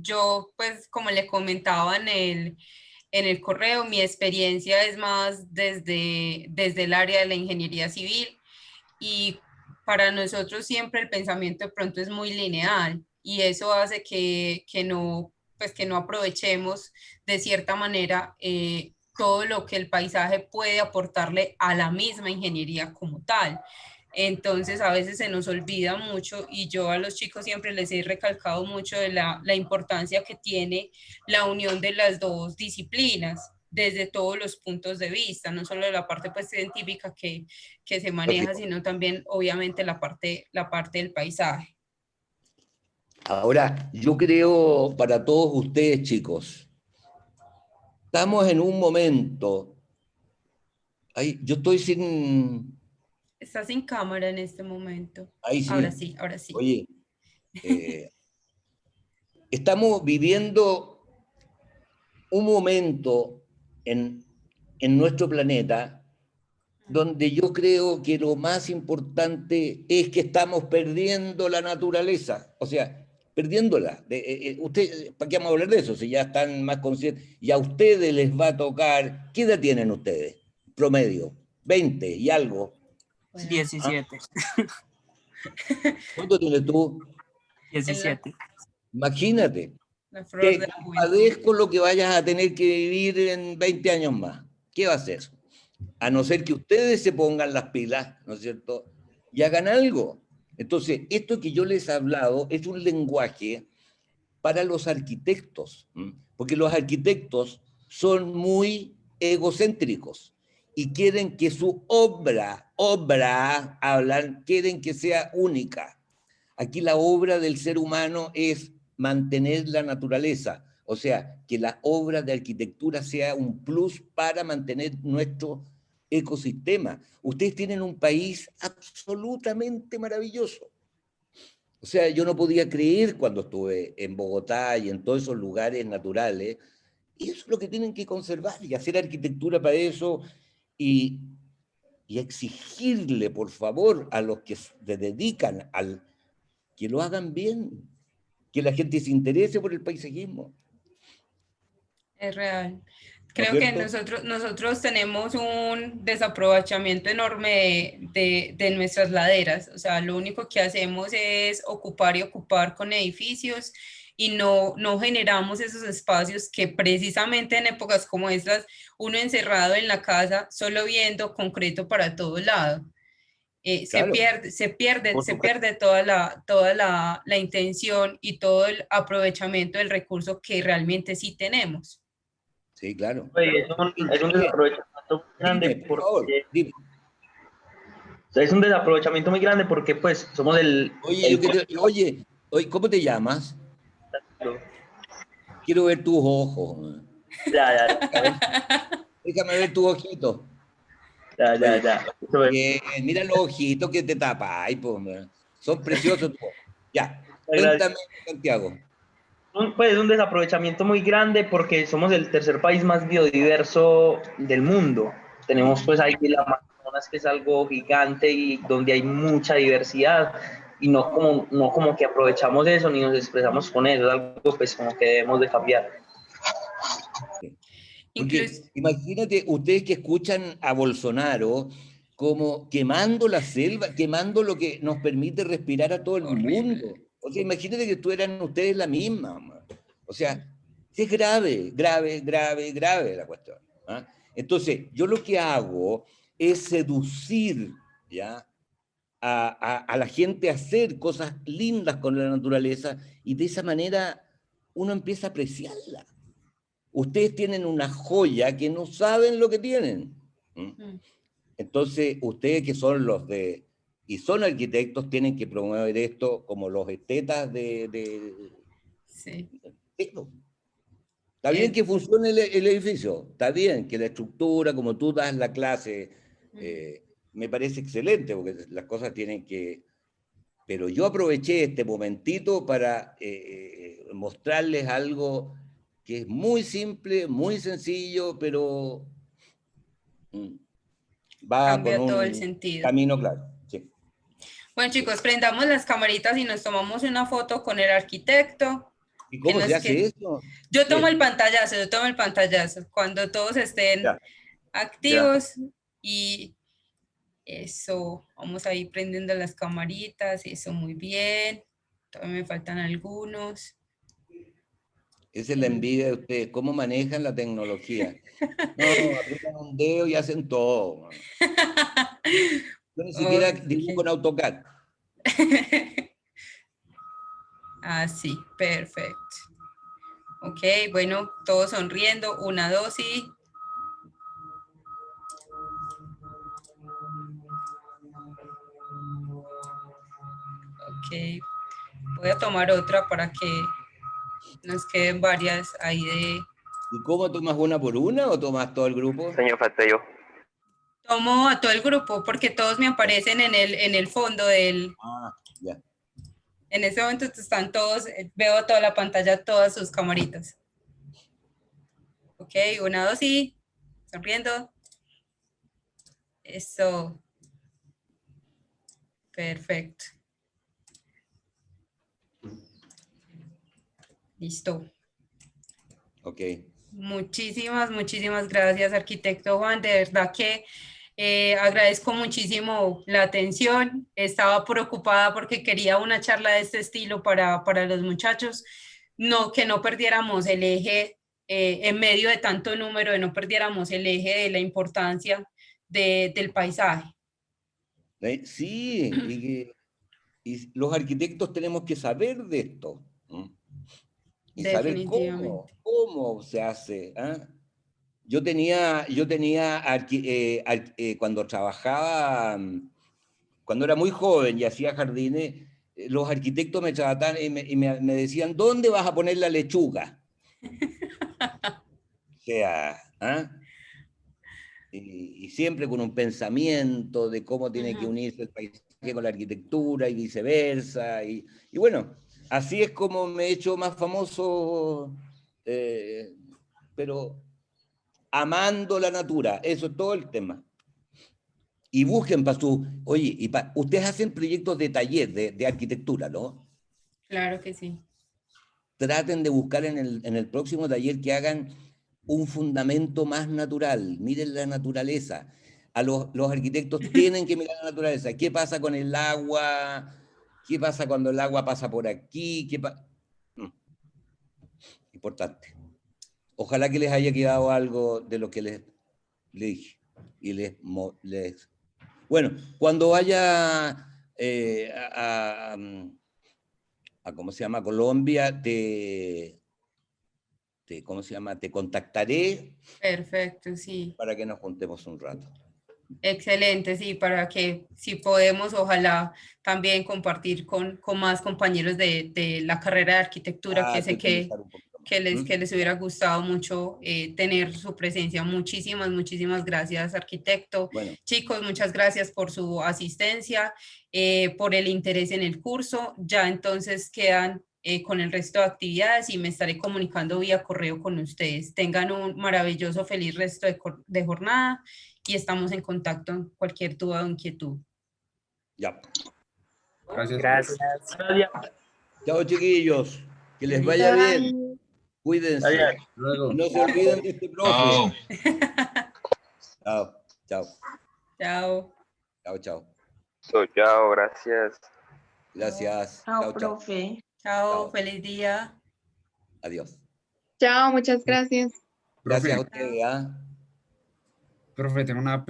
Speaker 1: Yo, pues, como le comentaba en el correo, mi experiencia es más desde el área de la ingeniería civil, y para nosotros siempre el pensamiento de pronto es muy lineal, y eso hace que no, pues, que no aprovechemos de cierta manera todo lo que el paisaje puede aportarle a la misma ingeniería como tal. Entonces a veces se nos olvida mucho, y yo a los chicos siempre les he recalcado mucho de la importancia que tiene la unión de las dos disciplinas desde todos los puntos de vista, no solo de la parte, pues, científica que se maneja, sino también obviamente la parte del paisaje.
Speaker 2: Ahora, yo creo para todos ustedes, chicos, estamos en un momento, yo estoy sin...
Speaker 1: Está sin cámara en este momento.
Speaker 2: Ahí sí.
Speaker 1: Ahora sí, ahora sí.
Speaker 2: Oye, estamos viviendo un momento en nuestro planeta donde yo creo que lo más importante es que estamos perdiendo la naturaleza, o sea, perdiéndola. Usted, ¿para qué vamos a hablar de eso? Si ya están más conscientes, y a ustedes les va a tocar, ¿qué edad tienen ustedes? Promedio, 20 y algo.
Speaker 1: Bueno,
Speaker 4: 17.
Speaker 2: ¿Cuánto tienes tú?
Speaker 4: 17.
Speaker 2: Imagínate,
Speaker 1: la flor
Speaker 2: te
Speaker 1: de la juventud.
Speaker 2: compadezco lo que vayas a tener que vivir en 20 años más. ¿Qué va a hacer? A no ser que ustedes se pongan las pilas, ¿no es cierto?, y hagan algo. Entonces, esto que yo les he hablado es un lenguaje para los arquitectos, porque los arquitectos son muy egocéntricos y quieren que su obra, quieren que sea única. Aquí la obra del ser humano es mantener la naturaleza, o sea, que la obra de arquitectura sea un plus para mantener nuestro ecosistema. Ustedes tienen un país absolutamente maravilloso. O sea, yo no podía creer cuando estuve en Bogotá y en todos esos lugares naturales, y eso es lo que tienen que conservar y hacer arquitectura para eso, y exigirle, por favor, a los que se dedican que lo hagan bien, que la gente se interese por el paisajismo.
Speaker 1: Es real.
Speaker 2: ¿No es
Speaker 1: Creo que
Speaker 2: cierto?
Speaker 1: nosotros tenemos un desaprovechamiento enorme de nuestras laderas. O sea, lo único que hacemos es ocupar y ocupar con edificios, y no generamos esos espacios que precisamente en épocas como estas, uno encerrado en la casa, solo viendo concreto para todo lado.
Speaker 2: Claro.
Speaker 1: Se pierde toda la intención y todo el aprovechamiento del recurso que realmente sí tenemos.
Speaker 2: Sí, claro.
Speaker 5: Oye, es un desaprovechamiento grande
Speaker 2: Dime, por favor,
Speaker 5: porque
Speaker 2: dime.
Speaker 4: sea, es un desaprovechamiento muy grande porque pues somos
Speaker 2: Oye, ¿cómo te llamas? Quiero ver tus ojos. Déjame ver tus ojitos. Oye,
Speaker 4: Ya.
Speaker 2: bien, mira los ojitos que te tapas, pues, son preciosos tus ojos. Ya,
Speaker 4: Gracias.
Speaker 2: cuéntame, Santiago.
Speaker 4: Pues es un desaprovechamiento muy grande porque somos el tercer país más biodiverso del mundo. Tenemos pues ahí el Amazonas, que es algo gigante y donde hay mucha diversidad, y no como que aprovechamos eso ni nos expresamos con eso, es algo pues como que debemos de cambiar.
Speaker 2: Porque imagínate ustedes que escuchan a Bolsonaro como quemando la selva, quemando lo que nos permite respirar a todo el mundo. O sea, imagínate que estuvieran ustedes la misma. O sea, es grave, grave, grave, grave la cuestión. ¿Ah? Entonces, yo lo que hago es seducir, ¿ya?, a la gente a hacer cosas lindas con la naturaleza, y de esa manera uno empieza a apreciarla. Ustedes tienen una joya que no saben lo que tienen. Entonces, ustedes que son y son arquitectos, tienen que promover esto como los estetas
Speaker 1: Sí.
Speaker 2: esto. Está bien que funcione el edificio, está bien que la estructura, como tú das la clase, me parece excelente, porque las cosas tienen que... Pero yo aproveché este momentito para mostrarles algo que es muy simple, muy sencillo, pero va con
Speaker 1: Cambia todo el
Speaker 2: un
Speaker 1: sentido.
Speaker 2: camino claro. Sí.
Speaker 1: Bueno, chicos, prendamos las camaritas y nos tomamos una foto con el arquitecto.
Speaker 2: ¿Y cómo se hace eso?
Speaker 1: Yo tomo el pantallazo cuando todos estén activos. Y eso, vamos a ir prendiendo las camaritas, eso, muy bien. Todavía me faltan algunos.
Speaker 2: Esa es la envidia de ustedes, cómo manejan la tecnología. No, aprietan un dedo y hacen todo. Yo ni siquiera dibujo en AutoCAD.
Speaker 1: Así, perfecto. Ok, bueno, todos sonriendo. 1, 2 y... Ok, voy a tomar otra para que nos queden varias ahí de...
Speaker 2: ¿Y cómo tomas una por una o tomas todo el grupo?
Speaker 4: Señor, falta yo.
Speaker 1: Tomo a todo el grupo porque todos me aparecen en el fondo del...
Speaker 2: Ya.
Speaker 1: En ese momento están todos, veo toda la pantalla, todas sus camaritas. Ok, 1, 2 y... Sonriendo. Eso. Perfecto. Listo.
Speaker 2: Ok.
Speaker 1: Muchísimas gracias, arquitecto Juan. De verdad que agradezco muchísimo la atención. Estaba preocupada porque quería una charla de este estilo para los muchachos. No, que no perdiéramos el eje en medio de tanto número, de no perdiéramos el eje de la importancia del paisaje.
Speaker 2: Sí, y los arquitectos tenemos que saber de esto. Y saber
Speaker 1: Definitivamente.
Speaker 2: cómo se hace. Yo tenía cuando trabajaba, cuando era muy joven y hacía jardines, los arquitectos me trataban me decían, ¿dónde vas a poner la lechuga? O sea, y siempre con un pensamiento de cómo tiene que unirse el paisaje con la arquitectura y viceversa. Y bueno, así es como me he hecho más famoso, pero amando la natura, eso es todo el tema. Y busquen para su... Oye, ustedes hacen proyectos de taller de arquitectura, ¿no?
Speaker 1: Claro que sí.
Speaker 2: Traten de buscar en el próximo taller que hagan un fundamento más natural. Miren la naturaleza. Los arquitectos tienen que mirar la naturaleza. ¿Qué pasa con el agua? ¿Qué pasa cuando el agua pasa por aquí? Importante. Ojalá que les haya quedado algo de lo que les dije. Y Bueno, cuando vaya a ¿cómo se llama? Colombia, ¿cómo se llama? Te contactaré.
Speaker 1: Perfecto, sí.
Speaker 2: Para que nos juntemos un rato.
Speaker 1: Excelente, sí, para que si podemos, ojalá también compartir con más compañeros de la carrera de arquitectura, que sé
Speaker 2: Utilizar un poquito más.
Speaker 1: que les hubiera gustado mucho tener su presencia. Muchísimas gracias, arquitecto.
Speaker 2: Bueno,
Speaker 1: Chicos, muchas gracias por su asistencia, por el interés en el curso. Ya entonces quedan con el resto de actividades y me estaré comunicando vía correo con ustedes. Tengan un maravilloso, feliz resto de jornada y estamos en contacto en cualquier duda o inquietud.
Speaker 2: ya.
Speaker 5: Gracias.
Speaker 3: Gracias.
Speaker 4: Gracias.
Speaker 2: Chao, chiquillos. Que les
Speaker 1: Feliz
Speaker 2: vaya
Speaker 1: día.
Speaker 2: bien. Cuídense.
Speaker 4: Gracias.
Speaker 5: Luego.
Speaker 2: Y no se olviden de este profe.
Speaker 6: Chao.
Speaker 2: Chao, chao,
Speaker 1: Chao.
Speaker 2: chao, chao.
Speaker 6: Chao, gracias.
Speaker 2: Gracias.
Speaker 7: Chao,
Speaker 2: Chao, chao.
Speaker 7: profe.
Speaker 1: Chao,
Speaker 2: Chao.
Speaker 1: feliz día.
Speaker 2: Adiós.
Speaker 8: Chao, muchas gracias.
Speaker 2: Gracias a
Speaker 5: Profe,
Speaker 2: ustedes. ¿Ah?
Speaker 5: profe, tengo una